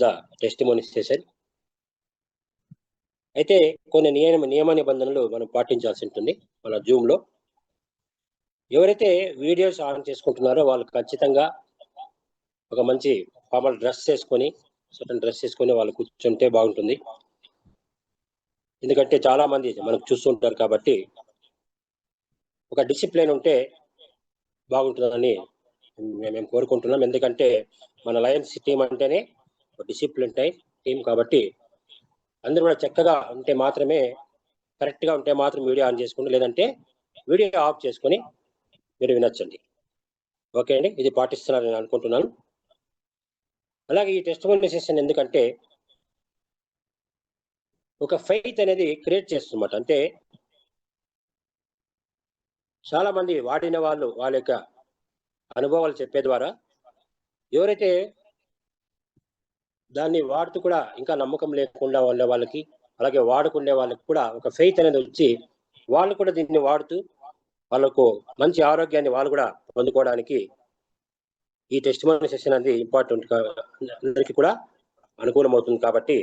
The testimony session. అయితే కొన్ని నియమ నిబంధనలు మనం పాటించాల్సి ఉంటుంది మన జూమ్లో. ఎవరైతే వీడియోస్ ఆన్ చేసుకుంటున్నారో వాళ్ళు ఖచ్చితంగా ఒక మంచి ఫార్మల్ డ్రెస్ వేసుకొని వాళ్ళు కూర్చుంటే బాగుంటుంది. ఎందుకంటే చాలా మంది మనకు చూస్తుంటారు కాబట్టి ఒక డిసిప్లిన్ ఉంటే బాగుంటుందని మేము కోరుకుంటున్నాం. ఎందుకంటే మన లయన్స్ టీం అంటేనే డిసిప్లిన్ టీం కాబట్టి అందరూ కూడా చక్కగా ఉంటే మాత్రమే, కరెక్ట్గా ఉంటే మాత్రం వీడియో ఆన్ చేసుకోండి, లేదంటే వీడియో ఆఫ్ చేసుకొని మీరు వినొచ్చండి. ఓకే అండి, ఇది పాటిస్తున్నారని నేను అనుకుంటున్నాను. అలాగే ఈ టెస్టిమోనీ సెషన్ ఎందుకంటే ఒక ఫెయిత్ అనేది క్రియేట్ చేస్తుందన్నమాట. అంటే చాలా మంది వాడిన వాళ్ళు వాళ్ళ యొక్క అనుభవాలు చెప్పే ద్వారా ఎవరైతే దాన్ని వాడుతూ కూడా ఇంకా నమ్మకం లేకుండా ఉండే వాళ్ళకి, అలాగే వాడుకునే వాళ్ళకి కూడా ఒక ఫెయిత్ అనేది వచ్చి వాళ్ళు కూడా దీన్ని వాడుతూ వాళ్ళకు మంచి ఆరోగ్యాన్ని వాళ్ళు కూడా పొందుకోవడానికి ఈ టెస్టిమోనీ సెషన్ అనేది ఇంపార్టెంట్, అందరికీ కూడా అనుకూలమవుతుంది. కాబట్టి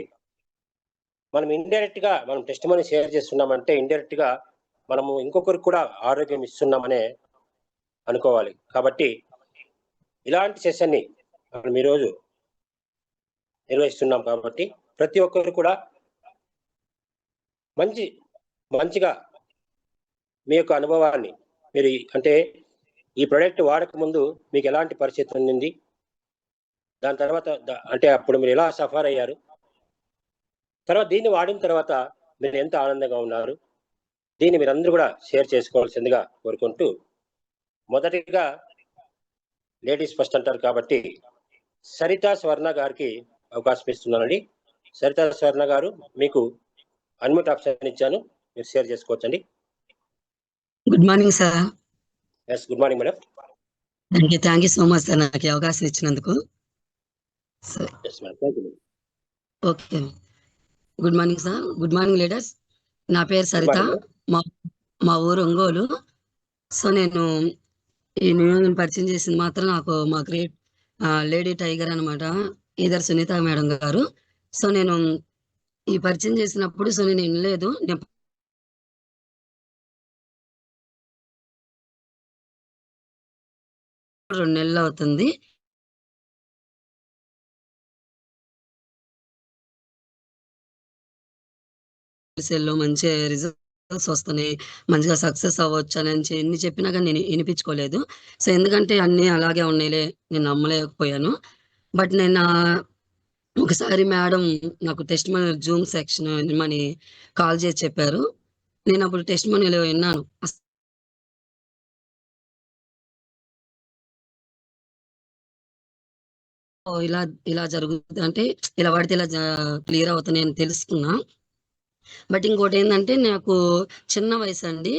మనం ఇండైరెక్ట్ గా మనం టెస్టిమోనీ షేర్ చేస్తున్నామంటే ఇండైరెక్ట్ గా మనము ఇంకొకరికి కూడా ఆరోగ్యం ఇస్తున్నామనే అనుకోవాలి. కాబట్టి ఇలాంటి సెషన్ని మనం ఈరోజు నిర్వహిస్తున్నాం. కాబట్టి ప్రతి ఒక్కరు కూడా మంచిగా మీ యొక్క అనుభవాన్ని మీరు, అంటే ఈ ప్రోడక్ట్ వాడక ముందు మీకు ఎలాంటి పరిస్థితి ఉంది, దాని తర్వాత అంటే అప్పుడు మీరు ఎలా సఫర్ అయ్యారు, తర్వాత దీన్ని వాడిన తర్వాత మీరు ఎంత ఆనందంగా ఉన్నారు, దీన్ని మీరందరూ కూడా షేర్ చేసుకోవాల్సిందిగా కోరుకుంటూ, మొదటిగా లేడీస్ ఫస్ట్ అంటారు కాబట్టి సరిత స్వర్ణ గారికి అవకాశం ఇస్తున్నానండి. సరిత స్వర్ణ గారు, మీకు అన్మ్యూట్ ఆప్షన్ ఇచ్చాను, మీరు షేర్ చేసుకోవచ్చండి. Good morning sir. Yes, good morning madam. Thank you so much sir, నాకు అవకాశం ఇచ్చినందుకు. Okay, good morning sir. Good morning leaders. నా పేరు సరిత, మా ఊరు ఒంగోలు. సో నేను ఈ న్యూయార్క్ పరిచయం చేసింది మాత్రం నాకు మా గ్రేట్ లేడీ టైగర్ అనమాట, ఈధర్ సునీత మేడం గారు. సో నేను ఈ పరిచయం చేసినప్పుడు సో నేను వినలేదు, 2 నెలలు అవుతుంది. సెల్లో మంచి రిజల్ట్స్ వస్తున్నాయి, మంచిగా సక్సెస్ అవ్వచ్చు అని ఎన్ని చెప్పినా కానీ నేను వినిపించుకోలేదు. సో ఎందుకంటే అన్నీ అలాగే ఉన్నాయిలే, నేను నమ్మలేకపోయాను. బట్ నేను ఒకసారి మేడం నాకు టెస్ట్ మనీ జూమ్ సెక్షన్ మని కాల్ చేసి చెప్పారు. నేను అప్పుడు టెస్ట్ మనీలో విన్నాను, ఇలా జరుగుతుంది, అంటే ఇలా పడితే ఇలా క్లియర్ అవుతుంది అని తెలుసుకున్నా. బట్ ఇంకోటి ఏంటంటే నాకు చిన్న వయసు అండి,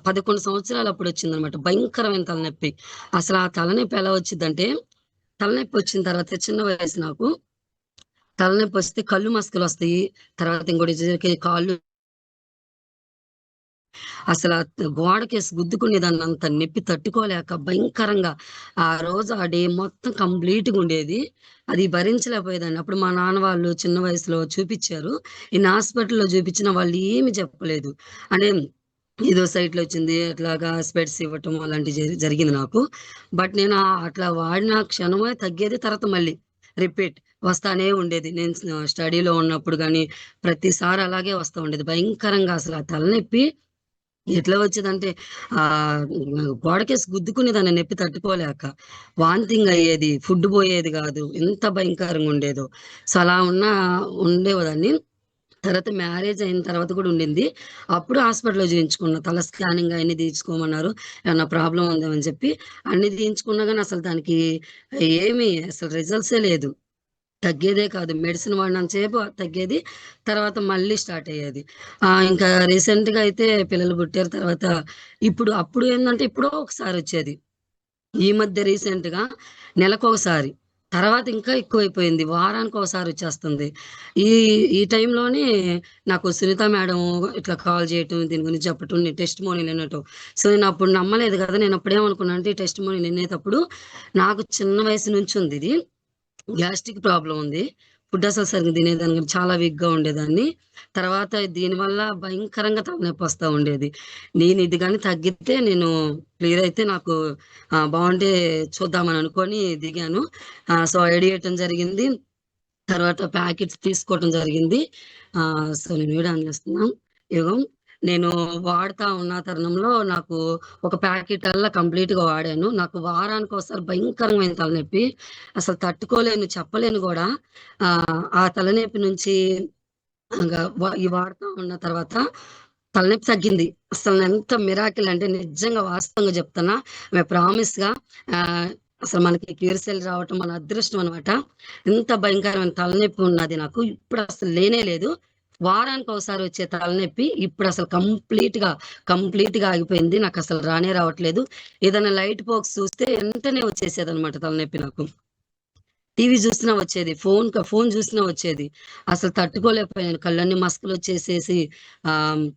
11 సంవత్సరాలు అప్పుడు వచ్చింది అనమాట భయంకరమైన తలనొప్పి. అసలు ఆ తలనొప్పి ఎలా వచ్చిందంటే, తలనొప్పి వచ్చిన తర్వాత చిన్న వయసు నాకు తలనొప్పి వస్తే కళ్ళు మస్కలు వస్తాయి, తర్వాత ఇంకోటి కాళ్ళు అసలు గోడకేసి గుద్దుకునేదాన్ని, అంత నొప్పి తట్టుకోలేక భయంకరంగా ఆ రోజు ఆ డే మొత్తం కంప్లీట్గా ఉండేది. అది భరించలేకపోయేదాన్ని. అప్పుడు మా నాన్న వాళ్ళు చిన్న వయసులో చూపించారు, ఇన్ని హాస్పిటల్లో చూపించిన వాళ్ళు ఏమి చెప్పలేదు. అంటే ఏదో సైట్లో వచ్చింది అట్లాగా స్పెడ్స్ ఇవ్వటం అలాంటివి జరిగింది నాకు. బట్ నేను అట్లా వాడిన క్షణమే తగ్గేది, తర్వాత మళ్ళీ రిపీట్ వస్తానే ఉండేది. నేను స్టడీలో ఉన్నప్పుడు కానీ ప్రతిసారి అలాగే వస్తూ ఉండేది భయంకరంగా. అసలు ఆ తలనొప్పి ఎట్లా వచ్చేదంటే గోడకేసి గుద్దుకునేదాన్ని నొప్పి తట్టుకోలేక, వాంతింగ్ అయ్యేది, ఫుడ్ పోయేది కాదు, ఎంత భయంకరంగా ఉండేదో. సో అలా ఉండేదాన్ని. తర్వాత మ్యారేజ్ అయిన తర్వాత కూడా ఉండింది. అప్పుడు హాస్పిటల్లో చేయించుకున్నా, తల స్కానింగ్ అన్ని తీయించుకోమన్నారు, ఏమన్నా ప్రాబ్లం ఉందేమని చెప్పి అన్ని తీయించుకున్నా కానీ అసలు దానికి ఏమీ అసలు రిజల్ట్సే లేదు, తగ్గేదే కాదు. మెడిసిన్ వాడినంతసేపు తగ్గేది, తర్వాత మళ్ళీ స్టార్ట్ అయ్యేది. ఇంకా రీసెంట్గా అయితే పిల్లలు పుట్టారు తర్వాత అప్పుడు ఏంటంటే ఎప్పుడో ఒకసారి వచ్చేది. ఈ మధ్య రీసెంట్గా నెలకొకసారి, తర్వాత ఇంకా ఎక్కువైపోయింది, వారానికి ఒకసారి వచ్చేస్తుంది. ఈ టైంలోనే నాకు సునీత మేడం ఇట్లా కాల్ చేయటం, దీని గురించి చెప్పటం, నేను టెస్ట్ మోనీ వినటం. సో నేను అప్పుడు నమ్మలేదు కదా. నేను అప్పుడేమనుకున్నా అంటే ఈ టెస్ట్ మోనీ వినేటప్పుడు నాకు చిన్న వయసు నుంచి ఉంది ఇది, గ్యాస్ట్రిక్ ప్రాబ్లం ఉంది. ఫుడ్ అసలు సరిగ్గా తినేదాన్ని కాదు. చాలా వీక్‌గా ఉండేదాన్ని. తర్వాత దీనివల్ల భయంకరంగా తలనొప్పి వస్తా ఉండేది. నేను ఇది గాని తగ్గితే నేను క్లియర్ అయితే నాకు బావుంటే చూద్దామని అనుకోని దిగాను. సో, ఐడీ ఇయటం జరిగింది. తర్వాత ప్యాకెట్స్ తీసుకోవటం జరిగింది. సో, నేను వీడియో ఆన్ చేస్తున్నా. ఇగో నేను వాడతా ఉన్న తరుణంలో నాకు ఒక ప్యాకెటల్లా కంప్లీట్‌గా వాడాను. నాకు వారానికోసారి భయంకరమైన తలనొప్పి. అసలు తట్టుకోలేను, చెప్పలేను గూడా. ఆ తలనొప్పి నుంచి ఈ వాడుతా ఉన్న తర్వాత తలనొప్పి తగ్గింది. అసలు ఎంత మిరాకిల్ అంటే నిజంగా వాస్తవంగా చెప్తున్నా. ప్రామిస్‌గా ఆహ్, అసలు మనకి క్యూర్సెల్ రావటం మన అదృష్టం అనమాట. ఎంత భయంకరమైన తలనొప్పి ఉన్నది నాకు. ఇప్పుడు అసలు లేనే లేదు. వారానికి ఒకసారి వచ్చే తలనొప్పి ఇప్పుడు అసలు కంప్లీట్‌గా ఆగిపోయింది. నాకసలు రానే రావట్లేదు. ఏదైనా లైట్ ఫోకస్ చూస్తే వెంటనే వచ్చేసేదనమాట తలనొప్పి నాకు. టీవీ చూసినా వచ్చేది. ఫోను చూసినా వచ్చేది. అసలు తట్టుకోలేకపోయాను. కళ్ళన్నీ మసకలొచ్చేసేసి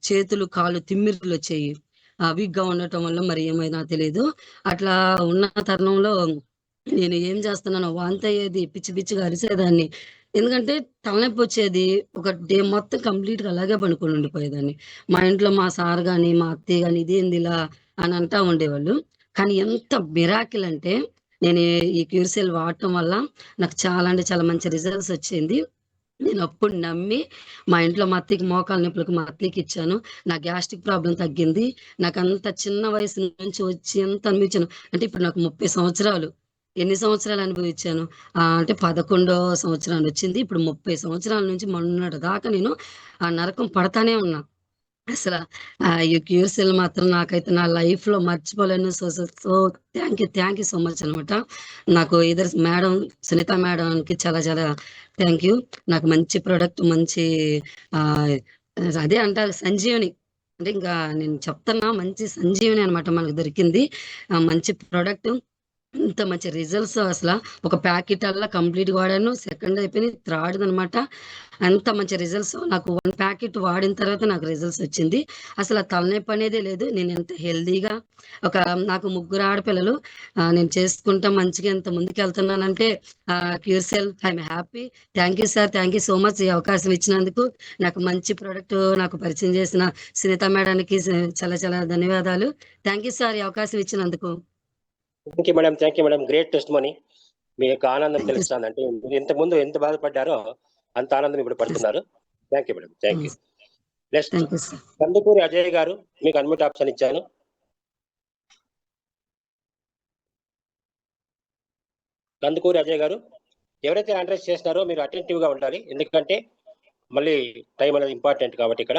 చేతులు, కాళ్ళు తిమ్మిర్లొచ్చేయి. వీక్‌గా ఉండటం వల్ల మరి ఏమైనా తెలీదు. అట్లా ఉన్న తరుణంలో నేను ఏం చేస్తున్నానో వాంతయ్యేది, పిచ్చి పిచ్చిగా అరిసేదాన్ని. ఎందుకంటే తలనొప్పొచ్చేది. ఒక డే మొత్తం కంప్లీట్‌గా అలాగే పడుకొని ఉండిపోయేదాన్ని. మా ఇంట్లో మా సార్ గాని, మా అత్తయ్య గాని ఇదేందిలా అని అంటా ఉండేవాళ్ళు. కానీ ఎంత మిరాకిల్ అంటే నేను ఈ క్యూర్సెల్ వాడటం వల్ల నాకు చాలా అంటే చాలా మంచి రిజల్ట్స్ వచ్చింది. నేనప్పుడు నమ్మి మా ఇంట్లో మా అత్తయ్యకి మోకాళ్ళ నొప్పులకు మా అత్తయ్యకిచ్చాను. నా గ్యాస్ట్రిక్ ప్రాబ్లమ్ తగ్గింది. నాకంత చిన్న వయసు నుంచి వచ్చి ఎంత అనుభవించాను. అంటే ఇప్పుడు నాకు 30 సంవత్సరాలు. ఎన్ని సంవత్సరాలు అనుభవించాను? అంటే 11వ సంవత్సరానొచ్చింది. ఇప్పుడు 30 సంవత్సరాల నుంచి మొన్నటి దాకా నేను ఆ నరకం పడతానే ఉన్నా. అసల ఈ క్యూర్సెల్ మాత్రం నాకైతే నా లైఫ్‌లో మర్చిపోలేను. So, so, so thank you so much అనమాట. నాకు మేడం సునీత మేడంకి చాలా చాలా థ్యాంక్ యూ. నాకు మంచి ప్రొడక్ట్ మంచి ఆహ్, అదే అంటారు సంజీవని. అంటే ఇంకా నేను చెప్తున్నా మంచి సంజీవని అనమాట మనకు దొరికింది. మంచి ప్రొడక్ట్. ఇంత మంచి రిజల్ట్స్ అసల ఒక ప్యాకెటల్లా కంప్లీట్‌గా వాడాను. సెకండ్ అయిపోయింది. థర్డ్‌దనమాట. అంత మంచి రిజల్ట్స్ నాకు 1 ప్యాకెట్ వాడిన తర్వాత నాకు రిజల్ట్స్ వచ్చింది. అసల తలనొప్పి అనేదే లేదు. నేనెంత హెల్తీగా ఒక నాకు ముగ్గురు ఆడపిల్లలు. నేను చేసుకుంటా మంచిగా ఎంత ముందుకెళ్తున్నానంటే క్యూర్సెల్ I'm happy. Thank you sir. Thank you so much ఈ అవకాశం ఇచ్చినందుకు. నాకు మంచి ప్రొడక్ట్ నాకు పరిచయం చేసిన సునీత మేడానికి చాలా చాలా ధన్యవాదాలు. థ్యాంక్ యూ సార్ ఈ అవకాశం ఇచ్చినందుకు. Thank you madam. Great testimony. మీ యొక్క ఆనందం థ్యాంక్ యూ. తెలుస్తుంది. అంటే మీరు ఇంతకుముందు ఎంత బాధపడ్డారో అంత ఆనందం ఇప్పుడు పడుతున్నారు. Thank you madam. Thank you. Next thank you sir. Kandukuri Ajay గారు, మీకు అన్మ్యూట్ ఆప్షన్ ఇచ్చాను. కందుకూరి అజయ్ గారు, ఎవరైతే అడ్రస్ చేస్తున్నారో మీరు అటెంటివ్ గా ఉండాలి. ఎందుకంటే మళ్ళీ టైం అనేది ఇంపార్టెంట్ కాబట్టి ఇక్కడ.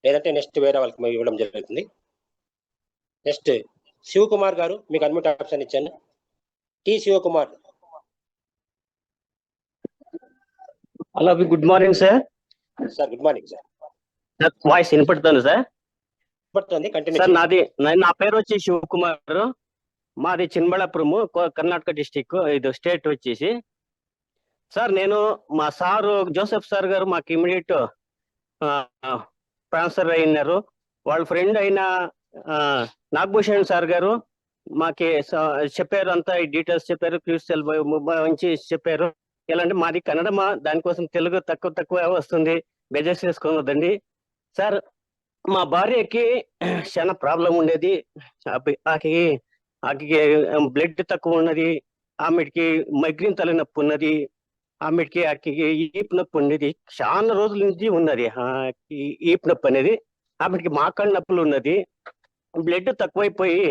లేదంటే నెక్స్ట్ వేరే వాళ్ళకి ఇవ్వడం జరుగుతుంది. నెక్స్ట్ శివకుమార్ గారు, మీకు అన్మ్యూట్ ఆప్షన్ ఇచ్చాను. T Shivakumar. Hello, good morning sir. Sir good morning sir. Voice వినపడుతుంది సార్? పడుతుంది, కంటిన్యూ సార్ చేయండి. నా పేరు వచ్చి శివకుమార్. మాది చిన్బళ్ళాపురము, కర్ణాటక డిస్టిక్. ఇది స్టేట్ వచ్చేసి. సార్ నేను మా సారు జోసెఫ్ సార్ గారు మాకు ఇమీడియట్ ట్రాన్స్ఫర్ అయినారు. వాళ్ళ ఫ్రెండ్ అయిన నాగభూషణ్ సార్ గారు మాకి చెప్పారు, అంతా ఈ డీటెయిల్స్ చెప్పారు. క్యూర్సెల్ నుంచి చెప్పారు. ఎలా అంటే మాది కన్నడ, దానికోసం తెలుగు తక్కువ వస్తుంది, బెజెస్ చేసుకోవద్దండి సార్. మా భార్యకి చాలా ప్రాబ్లం ఉండేది. ఆకి బ్లడ్ తక్కువ ఉన్నది. ఆమెకి మైగ్రేన్ తలనొప్పి ఉన్నది. ఆమెకి ఈపు నొప్పి ఉండేది. చాలా రోజుల నుంచి ఉన్నది ఈపు నొప్పి అనేది. ఆమెకి మోకాళ్ళ నొప్పులు ఉన్నది. బ్లడ్ తక్కువైపోయి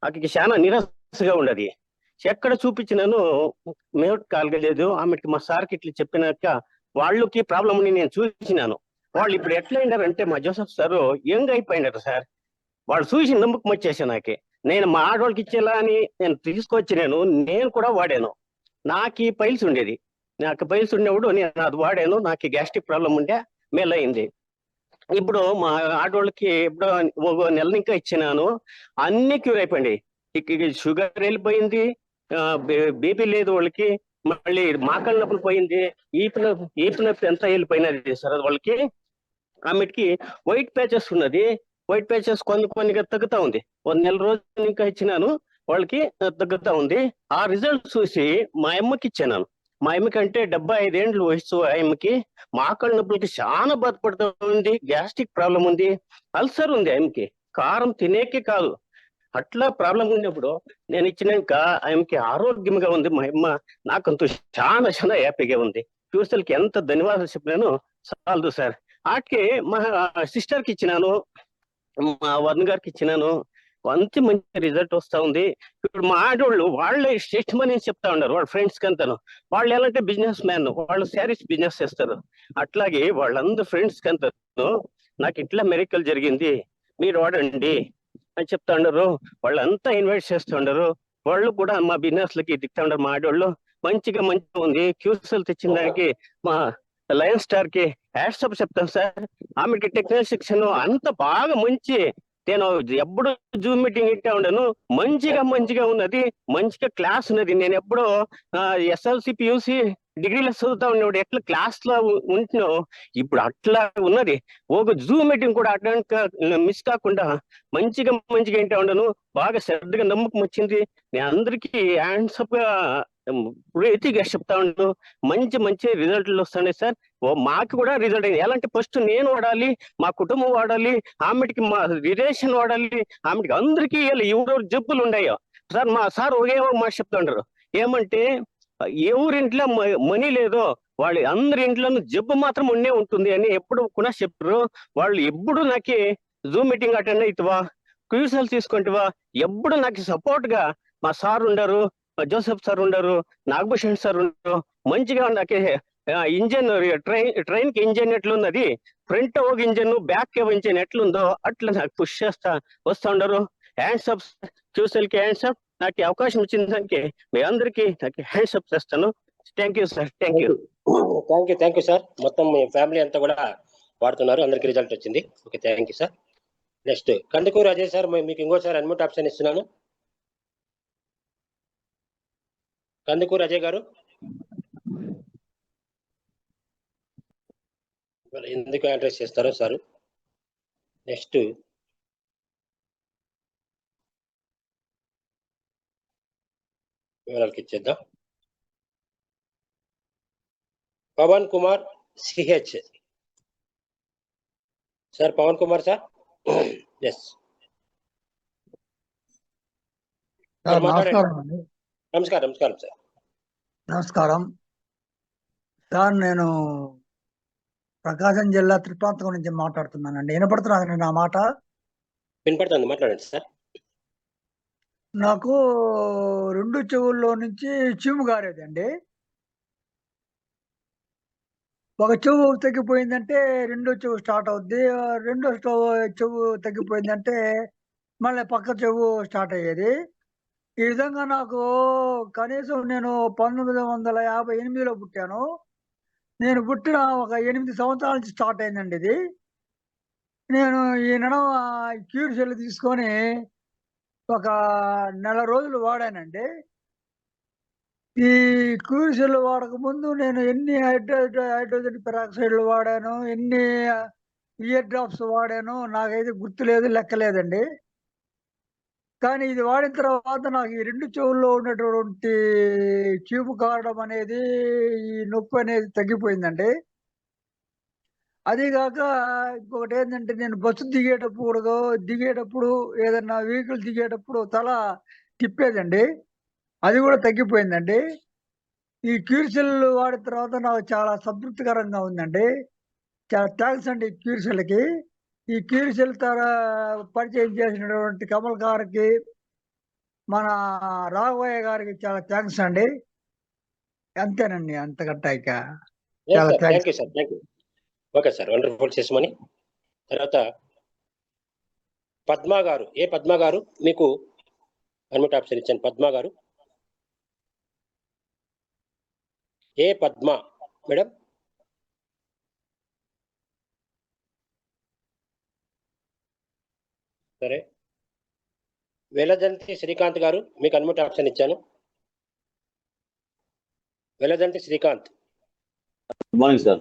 ఆమెకి చాలా నిరాశగా ఉన్నది. ఎక్కడ చూపించినాను మేట్ కాగలేదు. ఆమెకి మా సార్కి ఇట్లా చెప్పినాక వాళ్ళకి ప్రాబ్లం అని నేను చూసినాను. వాళ్ళు ఇప్పుడు ఎట్లా అయినారంటే మా జోసెఫ్ సార్ యంగ్ అయిపోయినారు సార్. వాళ్ళు చూసి నమ్మకం వచ్చేసి నేను మా ఆడవాళ్ళకి ఇచ్చేలా అని నేను తీసుకొచ్చి నేను కూడా వాడాను. నాకు ఈ పైల్స్ ఉండేది. నాకు పైల్స్ ఉన్నప్పుడు నేను అది వాడాను. నాకు గ్యాస్ట్రిక్ ప్రాబ్లం ఉండే మేలైంది. ఇప్పుడు మా ఆడవాళ్ళకి ఇప్పుడు ఒక నెల ఇంకా ఇచ్చినాను. అన్ని క్యూర్ అయిపోయింది. షుగర్ వెళ్ళిపోయింది, బీపీ లేదు వాళ్ళకి, మళ్ళీ మోకాళ్ళ నొప్పులు పోయింది, ఈపు నొప్పి ఎంత వెళ్ళిపోయినది సార్ వాళ్ళకి. ఆమెకి వైట్ ప్యాచెస్ ఉన్నది. వైట్ ప్యాచెస్ కొన్నిగా తగ్గుతా ఉంది. 1 నెల రోజులు ఇంకా ఇచ్చినాను, వాళ్ళకి తగ్గుతా ఉంది. ఆ రిజల్ట్ చూసి మా అమ్మకి ఇచ్చాను. మా ఆయమ్మకంటే 75 ఏండ్లు వయసు ఆయమ్మకి. మోకాళ్ళ నొప్పులకి చాలా బాధపడుతూ ఉంది. గ్యాస్ట్రిక్ ప్రాబ్లం ఉంది, అల్సర్ ఉంది ఆయమ్మకి. కారం తినేకే కాదు, అట్లా ప్రాబ్లం ఉన్నప్పుడు నేను ఇచ్చినాక ఆయనకి ఆరోగ్యంగా ఉంది. మా అమ్మ నాకంతూ చాలా చాలా హ్యాపీగా ఉంది. ఫ్యూచర్కి ఎంత ధన్యవాదాలు చెప్పినాను చాలదు సార్. వాటికి మా సిస్టర్కి ఇచ్చినాను, మా వరుణ్ గారికి ఇచ్చినాను. మంచి మంచి రిజల్ట్ వస్తా ఉంది. ఇప్పుడు మా ఆడోళ్ళు వాళ్ళే స్టేట్ మనీ చెప్తా ఉన్నారు వాళ్ళ ఫ్రెండ్స్ కంతాను. వాళ్ళు ఎలాంటి బిజినెస్ మ్యాన్, వాళ్ళు శారీస్ బిజినెస్ చేస్తారు. అట్లాగే వాళ్ళందరూ ఫ్రెండ్స్ కంతాను నాకు ఇట్లా మెరికల్ జరిగింది, మీరు వాడండి అని చెప్తా ఉన్నారు. వాళ్ళంతా ఇన్వైట్ చేస్తూ ఉండరు. వాళ్ళు కూడా మా బిజినెస్ లకి దిక్తా ఉండరు. మా ఆడవాళ్ళు మంచిగా ఉంది. క్యూసెల్ తెచ్చిన దానికి మా లయన్ స్టార్ కి హ్యాట్సప్ చెప్తాను సార్. ఆమెకి టెక్నికల్ శిక్షణ అంత బాగా మంచి. నేను ఎప్పుడు జూమ్ మీటింగ్ ఇట్టా ఉండను. మంచిగా ఉన్నది, మంచిగా క్లాస్ ఉన్నది. నేను ఎప్పుడో SLC PUC డిగ్రీలో చదువుతా ఉన్నప్పుడు ఎట్లా క్లాస్ లో ఉంటున్నావు, ఇప్పుడు అట్లా ఉన్నది. ఒక జూమ్ మీటింగ్ కూడా అట్లా మిస్ కాకుండా మంచిగా ఏంటా ఉండను. బాగా శ్రద్ధగా నమ్మకం వచ్చింది. నేను అందరికీ హ్యాండ్సప్ గా ప్రీతిగా చెప్తా ఉన్నాను. మంచి రిజల్ట్లు వస్తున్నాయి సార్. మాకు కూడా రిజల్ట్ అయింది. ఎలాంటి ఫస్ట్ నేను వాడాలి, మా కుటుంబం వాడాలి, ఆమెకి మా రిలేషన్ వాడాలి, ఆమెకి అందరికీ ఎవరెవరు జబ్బులు ఉన్నాయో సార్. మా సార్ ఒకే మాట చెప్తా ఉంటారు, ఏమంటే ఎవరింట్లో మనీ లేదో వాళ్ళు అందరి ఇంట్లోనూ జబ్బు మాత్రం ఉండే ఉంటుంది అని ఎప్పుడు కూడా చెప్పారు. వాళ్ళు ఎప్పుడు నాకే జూమ్ మీటింగ్ అటెండ్ అవుతావా, క్యూసెల్ తీసుకుంటావా, ఎప్పుడు నాకు సపోర్ట్ గా మా సార్ ఉండరు, జోసెఫ్ సార్ ఉండరు, నాగభూషణ్ సార్ ఉండరు. మంచిగా నాకే ఇంజన్ ట్రైన్ కి ఇంజన్ ఎట్లున్నది, ఫ్రంట్ ఒక ఇంజన్ బ్యాక్ ఇంజన్ ఎట్లుందో అట్లా నాకు పుష్ చేస్తా వస్తా ఉండరు. హ్యాండ్స్ అప్ క్యూసెల్ కి హ్యాండ్స్ అప్. నాకు అవకాశం ఇచ్చిన దానికి మీ అందరికీ నాకు హ్యాండ్స్ అప్ చేస్తాను. Thank you sir. Thank you sir. మొత్తం మీ ఫ్యామిలీ అంతా కూడా వాడుతున్నారు, అందరికి రిజల్ట్ వచ్చింది. Okay, thank you sir. Next Kandukur Ajay sir, మీకు ఇంకోసారి అన్మ్యూట్ ఆప్షన్ ఇస్తున్నాను. కందుకూరు అజయ్ గారు ఎందుకు అడ్రస్ చేస్తారో సార్. నెక్స్ట్ వివరాలకి ఇచ్చేద్దాం. Pavan Kumar CH sir. Pavan Kumar sir, yes నమస్కారం సార్. నమస్కారం సార్. నేను ప్రకాశం జిల్లా త్రిప్రాంతకం నుంచి మాట్లాడుతున్నానండి. వినపడుతున్నానండి నా మాట? వినపడుతుంది, మాట్లాడండి సార్. నాకు 2 చెవుల్లో నుంచి చీము గారేదండి. ఒక చెవు తగ్గిపోయిందంటే రెండో చెవు స్టార్ట్ అవుద్ది. రెండో చెవు తగ్గిపోయిందంటే మళ్ళీ పక్క చెవు స్టార్ట్ అయ్యేది. ఈ విధంగా నాకు కనీసం నేను 1958లో పుట్టాను. నేను పుట్టిన ఒక 8 సంవత్సరాల నుంచి స్టార్ట్ అయిందండి ఇది. నేను ఈ నడమ క్యూర్ సెల్ తీసుకొని ఒక నెల రోజులు వాడానండి. ఈ క్యూర్ సెల్ వాడకముందు నేను ఎన్ని హైడ్రోజన్ పెరాక్సైడ్లు వాడాను, ఎన్ని ఇయర్ డ్రాప్స్ వాడాను నాకైతే గుర్తులేదు, లెక్కలేదండి. కానీ ఇది వాడిన తర్వాత నాకు ఈ 2 చెవుల్లో ఉన్నటువంటి చీము కారడం అనేది, ఈ నొప్పి అనేది తగ్గిపోయిందండి. అదీగాక ఇంకొకటి ఏంటంటే, నేను బస్సు దిగేటప్పుడు ఏదన్నా వెహికల్ దిగేటప్పుడు తల తిప్పేదండి. అది కూడా తగ్గిపోయిందండి. ఈ క్యూర్ సెల్ వాడిన తర్వాత నాకు చాలా సంతృప్తికరంగా ఉందండి. చాలా థ్యాంక్స్ అండి క్యూర్ సెల్‌కి. ఈ క్యూర్ సెల్ పరిచయం చేసినటువంటి కమల్ గారికి, మన రాఘవయ్య గారికి చాలా థ్యాంక్స్ అండి. అంతేనండి, అంతకంటే ఇక చాలా thanks. Thank you sir, thank you. Okay sir, wonderful చేసామని. తర్వాత పద్మా గారు, పద్మా గారు మీకు అన్మ్యూట్ ఆప్షన్ ఇచ్చాను. పద్మా గారు, పద్మా మేడం. సరే, వెలదంతి శ్రీకాంత్ గారు మీకు అన్మ్యూట్ ఆప్షన్ ఇచ్చాను. Veladanthi Srikanth. Good morning sir.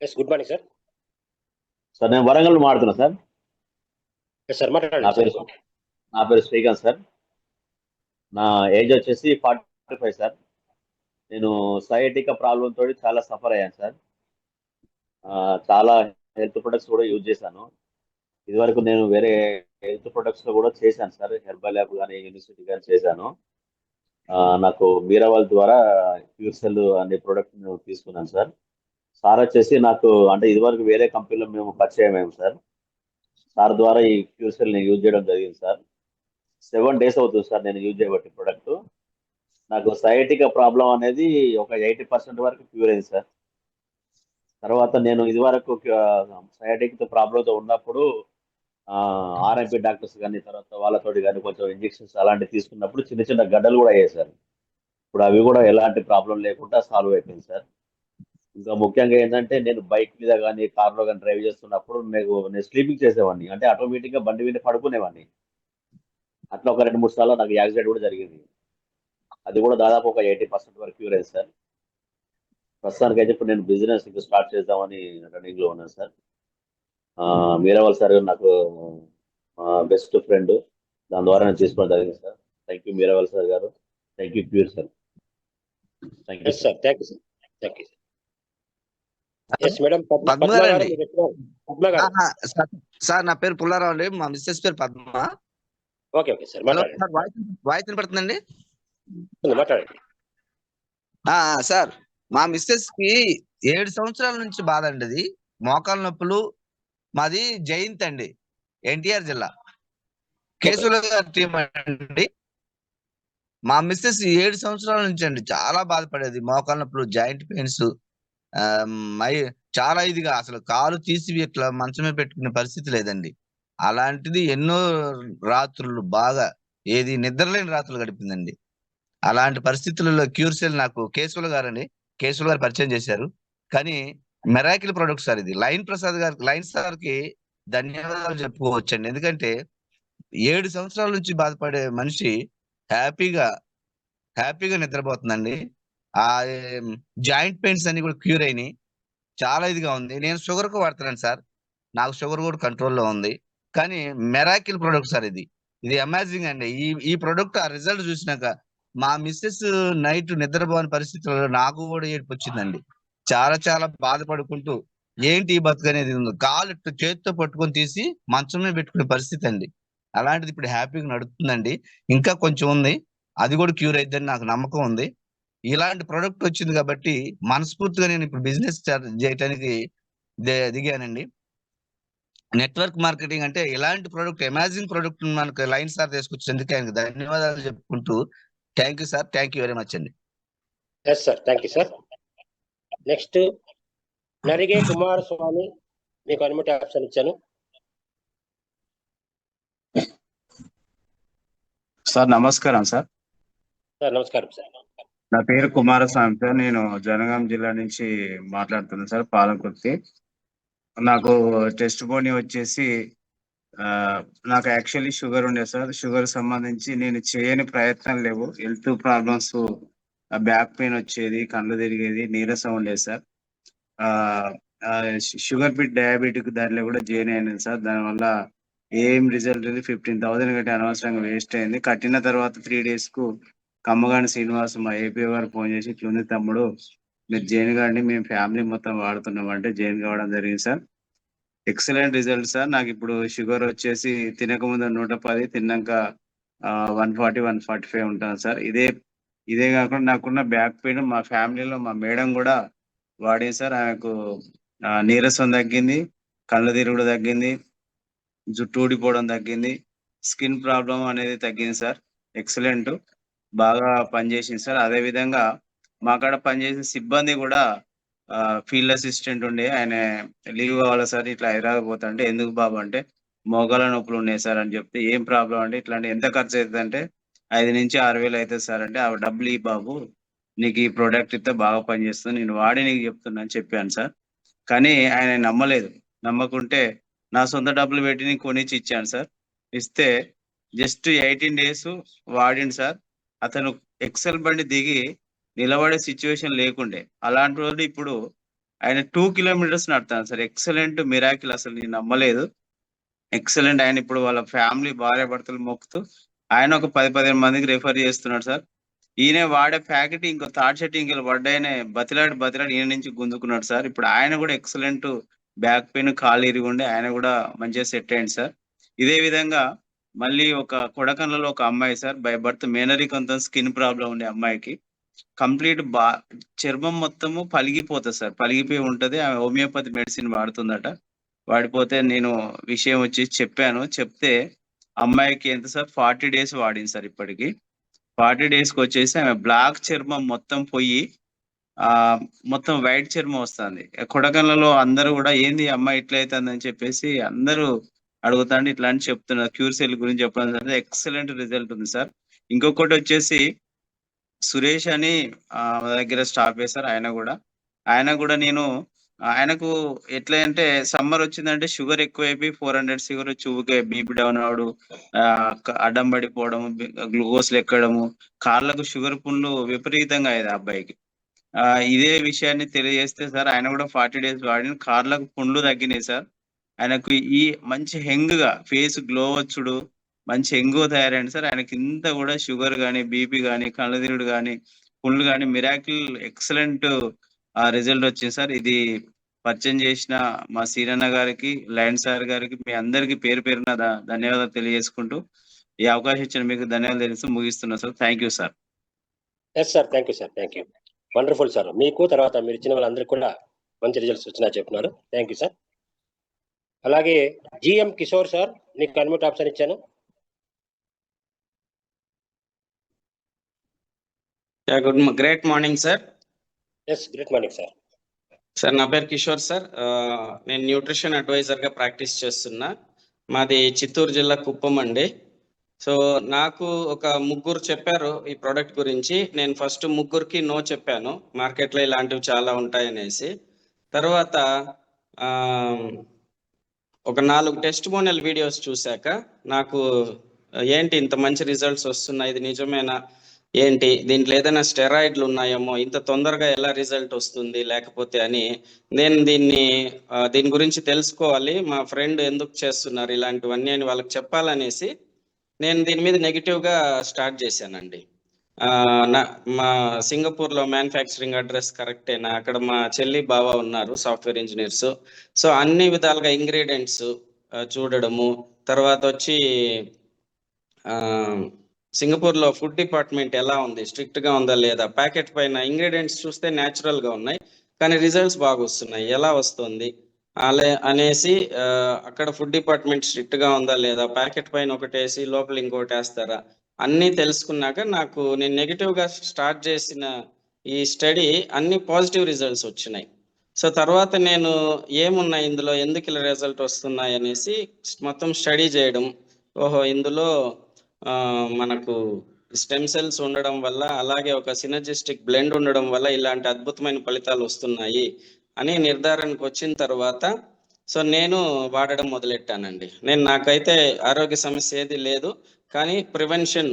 Yes, good morning sir. Sir నేను వరంగల్ మాట్లాడుతున్నా సార్. ఎస్ సార్, మాట్లాడండి. నా పేరు శ్రీకాంత్ సార్. నా ఏజ్ వచ్చేసి 45 సార్. నేను సయాటికా ప్రాబ్లం తోటి చాలా సఫర్ అయ్యాను సార్. చాలా హెల్త్ ప్రొడక్ట్స్ కూడా యూజ్ చేశాను. ఇదివరకు నేను వేరే హెల్త్ ప్రొడక్ట్స్ లో కూడా చేశాను సార్. హెర్బల్ ల్యాబ్ కానీ యూనివర్సిటీ కానీ చేశాను. నాకు మీరావాల్ ద్వారా క్యూర్సెల్ అనే ప్రోడక్ట్ తీసుకున్నాను సార్. సార్ వచ్చేసి నాకు అంటే ఇదివరకు వేరే కంపెనీలో మేము పరిచయం అయ్యాము సార్. సార్ ద్వారా ఈ క్యూర్సెల్ ని యూజ్ చేయడం జరిగింది సార్. 7 days అవుతుంది సార్ నేను యూజ్ చేయబట్టి ప్రొడక్ట్. నాకు సయాటికా ప్రాబ్లం అనేది ఒక 80% వరకు క్యూర్ అయింది సార్. తర్వాత నేను ఇదివరకు సయాటిక్ ప్రాబ్లంతో ఉన్నప్పుడు ఆర్ఎంపీ డాక్టర్స్ కానీ తర్వాత వాళ్ళతోటి కానీ కొంచెం ఇంజెక్షన్స్ అలాంటివి తీసుకున్నప్పుడు చిన్న చిన్న గడ్డలు కూడా అయ్యాయి సార్. ఇప్పుడు అవి కూడా ఎలాంటి ప్రాబ్లం లేకుండా సాల్వ్ అయిపోయింది సార్. ఇంకా ముఖ్యంగా ఏంటంటే నేను బైక్ మీద కానీ కార్లో కానీ డ్రైవ్ చేస్తున్నప్పుడు నేను స్లీపింగ్ చేసేవాడిని. అంటే ఆటోమేటిక్గా బండి మీద పడుకునేవాడిని. అట్లా ఒక 2-3 సార్లు నాకు యాక్సిడెంట్ కూడా జరిగింది. అది కూడా దాదాపు ఒక 80% వరకు క్యూర్ అయింది సార్. ప్రస్తుతానికి అయితే ఇప్పుడు నేను బిజినెస్ ఇంకా స్టార్ట్ చేద్దామని రన్నింగ్ లో ఉన్నాను సార్. మీరావాల్ సార్ నాకు బెస్ట్ ఫ్రెండ్, దాని ద్వారా నేను తీసుకోవడం జరిగింది సార్. థ్యాంక్ యూ మీరావాల్ సార్ గారు. థ్యాంక్ యూ ప్యూర్ sir. Thank you sir. Thank you sir. Thank you yes madam. Padma garu అండి. పద్మ గారు. సార్ నా పేరు పుల్లారావు అండి. మా మిస్సెస్ పేరు Padma. Okay okay sir, hello మాట్లాడండి. సార్, వాయిస్ వినపడుతుందండి? మాట్లాడండి. సార్ మా మిస్సెస్ కి 7 సంవత్సరాల నుంచి బాధ అండి. అది మోకాలు నొప్పులు. మాది జయంత్ అండి, ఎన్టీఆర్ జిల్లా, కేసుల టీం అండి. మా మిస్సెస్ 7 సంవత్సరాల నుంచి అండి చాలా బాధపడేది. మోకాలు నొప్పులు, జాయింట్ పెయిన్స్, చాలా ఇదిగా అసలు కాలు తీసి ఇట్లా మంచమే పెట్టుకునే పరిస్థితి లేదండి. అలాంటిది ఎన్నో రాత్రులు బాగా ఏది నిద్రలేని రాత్రులు గడిపిందండి. అలాంటి పరిస్థితులలో క్యూర్సెల్ నాకు కేశవులు గారు పరిచయం చేశారు. కానీ మెరాకిల్ ప్రొడక్ట్ సార్ ఇది. లైన్ సార్ కి ధన్యవాదాలు చెప్పుకోవచ్చండి. ఎందుకంటే 7 సంవత్సరాల నుంచి బాధపడే మనిషి హ్యాపీగా నిద్రపోతుందండి. ఆ జాయింట్ పెయిన్స్ అన్ని కూడా క్యూర్ అయినాయి. చాలా ఇదిగా ఉంది. నేను షుగర్ కు వాడుతున్నాను సార్. నాకు షుగర్ కూడా కంట్రోల్లో ఉంది. కానీ మెరాకిల్ ప్రొడక్ట్ సార్ ఇది అమేజింగ్ అండి. ఈ ప్రొడక్ట్ ఆ రిజల్ట్ చూసినాక మా మిస్సెస్ నైట్ నిద్రపోని పరిస్థితుల్లో నాకు కూడా ఏడుపు వచ్చిందండి. చాలా బాధపడుకుంటూ ఏంటి ఈ బతుకు అనేది ఉంది. కాలు చేతితో పట్టుకొని తీసి మంచమే పెట్టుకునే పరిస్థితి అండి. అలాంటిది ఇప్పుడు హ్యాపీగా నడుస్తుందండి. ఇంకా కొంచెం ఉంది, అది కూడా క్యూర్ అయిద్దని నాకు నమ్మకం ఉంది. ఇలాంటి ప్రొడక్ట్ వచ్చింది కాబట్టి మనస్ఫూర్తిగా నేను ఇప్పుడు బిజినెస్ చేయడానికి దిగానండి. నెట్వర్క్ మార్కెటింగ్ అంటే ఇలాంటి ప్రొడక్ట్, అమేజింగ్ ప్రొడక్ట్ మనకు లైన్ సార్ తీసుకొచ్చినందుకు ఆయనకు ధన్యవాదాలు చెప్పుకుంటూ thank you sir. Thank you very much అండి. Yes sir, thank you sir. Next Narige Kumaraswamy, మీకు అనుమతి ఆప్షన్ ఇచ్చాను సార్. నమస్కారం సార్. సార్. నమస్కారం సార్. నా పేరు కుమారస్వామి సార్. నేను జనగాం జిల్లా నుంచి మాట్లాడుతున్నాను సార్, పాలకుర్తి. నాకు టెస్ట్ బోని వచ్చేసి నాకు యాక్చువల్లీ షుగర్ ఉండే సార్. షుగర్ సంబంధించి నేను చేయని ప్రయత్నం లేవు. హెల్త్ ప్రాబ్లమ్స్, బ్యాక్ పెయిన్ వచ్చేది, కళ్ళు తిరిగేది, నీరసం ఉండేది సార్. షుగర్ బిట్ డయాబెటిక్ దాంట్లో కూడా జాయిన్ అయినది సార్. దానివల్ల ఏం రిజల్ట్ లేదు. 15,000 కట్టి అనవసరంగా వేస్ట్ అయింది. కట్టిన తర్వాత 3 days కు కమ్మగాని శ్రీనివాస్ మా ఏపీ గారు ఫోన్ చేసి ఇట్లుంది తమ్ముడు, మీరు జైన్ గారిని మేము ఫ్యామిలీ మొత్తం వాడుతున్నాం అంటే జైన్ కావడం జరిగింది సార్. Excellent result sir. నాకు ఇప్పుడు షుగర్ వచ్చేసి తినకముందు 110, తిన్నాక 140, 145 ఉంటాను సార్. ఇదే కాకుండా నాకున్న బ్యాక్ పెయిన్ మా ఫ్యామిలీలో మా మేడం కూడా వాడింది సార్. ఆమెకు నీరసం తగ్గింది, కళ్ళు తిరుగుడు తగ్గింది, జుట్టు ఊడిపోవడం తగ్గింది, స్కిన్ ప్రాబ్లం అనేది తగ్గింది సార్. ఎక్సలెంట్, బాగా పనిచేసింది సార్. అదే విధంగా మా కాడ పనిచేసే సిబ్బంది కూడా ఫీల్డ్ అసిస్టెంట్ ఉండే, ఆయన లీవ్ కావాలి సార్, ఇట్లా హైదరాబాద్ పోతా అంటే ఎందుకు బాబు అంటే మోకాల నొప్పులు ఉన్నాయి సార్ అని చెప్తే ఏం ప్రాబ్లం అంటే ఇట్లాంటి ఎంత ఖర్చు అవుతుంది అంటే 5 నుంచి 6 వేలు అవుతుంది సార్ అంటే ఆ డబ్బులు ఈ బాబు, నీకు ఈ ప్రోడక్ట్ ఇస్తే బాగా పనిచేస్తుంది, నేను వాడి నీకు చెప్తున్నా అని చెప్పాను సార్. కానీ ఆయన నమ్మలేదు. నమ్మకుంటే నా సొంత డబ్బులు పెట్టి నేను కొనిచ్చి ఇచ్చాను సార్. ఇస్తే జస్ట్ 18 days వాడిండు సార్. అతను ఎక్సెల్ బండి దిగి నిలబడే సిచ్యువేషన్ లేకుండే. అలాంటి రోజు ఇప్పుడు ఆయన 2 kilometers నడుతాను సార్. ఎక్సలెంట్, మిరాకిల్, అసలు నేను నమ్మలేదు. ఎక్సలెంట్. ఆయన ఇప్పుడు వాళ్ళ ఫ్యామిలీ భార్య భర్తలు మొక్కుతూ ఆయన ఒక 10-15 మందికి రెఫర్ చేస్తున్నాడు సార్. ఈయన వాడే ప్యాకెట్ ఇంకో థర్డ్ సెట్టింగ్ పడ్డాయనే బతిలాడి ఈయన నుంచి గుంజుకున్నాడు సార్. ఇప్పుడు ఆయన కూడా ఎక్సలెంట్ బ్యాక్ పెయిన్ కాలు ఇరిగి ఉండే ఆయన కూడా మంచిగా సెట్ అయ్యింది సార్. ఇదే విధంగా మళ్ళీ ఒక కొడకన్లలో ఒక అమ్మాయి సార్, బై బర్త్ మేనరికంతో స్కిన్ ప్రాబ్లం ఉండే అమ్మాయికి కంప్లీట్ చర్మం మొత్తము పలిగిపోతుంది సార్, పలిగిపోయి ఉంటది. ఆమె హోమియోపతి మెడిసిన్ వాడుతుందట. వాడిపోతే నేను విషయం వచ్చి చెప్పాను. చెప్తే అమ్మాయికి ఎంత సార్ 40 days వాడింది సార్. ఇప్పటికి 40 days కి వచ్చేసి ఆమె బ్లాక్ చర్మం మొత్తం పోయి మొత్తం వైట్ చర్మం వస్తుంది. కొడకన్లలో అందరూ కూడా ఏంది అమ్మాయి ఇట్లా అవుతుందని చెప్పేసి అందరూ అడుగుతాండి. ఇట్లా అని చెప్తున్నారు. క్యూర్సెల్ గురించి చెప్పడం జరిగింది. ఎక్సలెంట్ రిజల్ట్ ఉంది సార్. ఇంకొకటి వచ్చేసి సురేష్ అని మా దగ్గర స్టాఫ్ వేశారు. ఆయన కూడా నేను ఆయనకు ఎట్లా అంటే సమ్మర్ వచ్చిందంటే షుగర్ ఎక్కువైపోయి 400 షుగర్ వచ్చి ఊకే బీపీ డౌన్ అవడం, అడ్డం పడిపోవడం, గ్లూకోజ్లు ఎక్కడము, కార్లకు షుగర్ పుండ్లు విపరీతంగా అయ్యేది అబ్బాయికి. ఇదే విషయాన్ని తెలియజేస్తే సార్ ఆయన కూడా 40 days వాడిన కార్లకు పుండ్లు తగ్గినాయి సార్. ఆయనకు ఈ మంచి హెంగ్గా ఫేస్ గ్లో వచ్చుడు, మంచి హెంగు తయారైంది సార్. ఆయనకి ఇంత కూడా షుగర్ కానీ బీపీ కానీ కళ్ళదిరుడు కానీ పుండ్లు కానీ మిరాకిల్ ఎక్సలెంట్ రిజల్ట్ వచ్చింది సార్. ఇది పరిచయం చేసిన మా సీరన్న గారికి, లయన్ సార్ గారికి, మీ అందరికి పేరు పేరున ధన్యవాదాలు తెలియజేసుకుంటూ ఈ అవకాశం ఇచ్చిన మీకు ధన్యవాదాలు తెలుస్తూ ముగిస్తున్నా sir. Thank you sir. Yes sir, thank you sir, thank you. Wonderful sir. మీకు తర్వాత మీరు ఇచ్చిన వాళ్ళందరికీ కూడా మంచి రిజల్ట్స్ వచ్చినా చెప్తున్నారు. Thank you sir. అలాగే జిఎం కిషోర్ సార్, మీకు అన్మ్యూట్ ఆప్షన్ ఇచ్చాను. Great morning sir. Yes, great morning sir. Sir నా పేరు కిషోర్ సార్. నేను న్యూట్రిషన్ అడ్వైజర్గా ప్రాక్టీస్ చేస్తున్నా. మాది చిత్తూరు జిల్లా కుప్పం అండి. సో నాకు ఒక ముగ్గురు చెప్పారు ఈ ప్రోడక్ట్ గురించి. నేను ఫస్ట్ ముగ్గురికి నో చెప్పాను, మార్కెట్లో ఇలాంటివి చాలా ఉంటాయనేసి. తర్వాత ఒక 4 టెస్టిమోనియల్ వీడియోస్ చూశాక నాకు ఏంటి ఇంత మంచి రిజల్ట్స్ వస్తున్నాయి, ఇది నిజమేనా, ఏంటి దీంట్లో ఏదైనా స్టెరాయిడ్లు ఉన్నాయేమో, ఇంత తొందరగా ఎలా రిజల్ట్ వస్తుంది లేకపోతే అని నేను దీని గురించి తెలుసుకోవాలి, మా ఫ్రెండ్ ఎందుకు చేస్తున్నారు ఇలాంటివన్నీ అని వాళ్ళకి చెప్పాలనేసి నేను దీని మీద నెగిటివ్గా స్టార్ట్ చేశానండి. మా సింగపూర్లో మ్యానుఫ్యాక్చరింగ్ అడ్రస్ కరెక్టేనా, అక్కడ మా చెల్లి బావ ఉన్నారు సాఫ్ట్వేర్ ఇంజనీర్స్. సో అన్ని విధాలుగా ఇంగ్రీడియంట్స్ చూడడము, తర్వాత వచ్చి సింగపూర్లో ఫుడ్ డిపార్ట్మెంట్ ఎలా ఉంది, స్ట్రిక్ట్గా ఉందా లేదా, ప్యాకెట్ పైన ఇంగ్రీడియంట్స్ చూస్తే న్యాచురల్గా ఉన్నాయి కానీ రిజల్ట్స్ బాగా వస్తున్నాయి, ఎలా వస్తుంది అనేసి అక్కడ ఫుడ్ డిపార్ట్మెంట్ స్ట్రిక్ట్గా ఉందా లేదా, ప్యాకెట్ పైన ఒకటి వేసి లోపల ఇంకోటి వేస్తారా, అన్నీ తెలుసుకున్నాక నేను నెగిటివ్గా స్టార్ట్ చేసిన ఈ స్టడీ అన్ని పాజిటివ్ రిజల్ట్స్ వచ్చినాయి. సో తర్వాత నేను ఏమున్నాయి ఇందులో, ఎందుకు ఇలా రిజల్ట్ వస్తున్నాయి అనేసి మొత్తం స్టడీ చేయడం, ఓహో ఇందులో మనకు స్టెమ్ సెల్స్ ఉండడం వల్ల, అలాగే ఒక సినర్జిస్టిక్ బ్లెండ్ ఉండడం వల్ల ఇలాంటి అద్భుతమైన ఫలితాలు వస్తున్నాయి అని నిర్ధారణకు వచ్చిన తర్వాత సో నేను వాడడం మొదలెట్టానండి. నాకైతే ఆరోగ్య సమస్య ఏది లేదు, కానీ ప్రివెన్షన్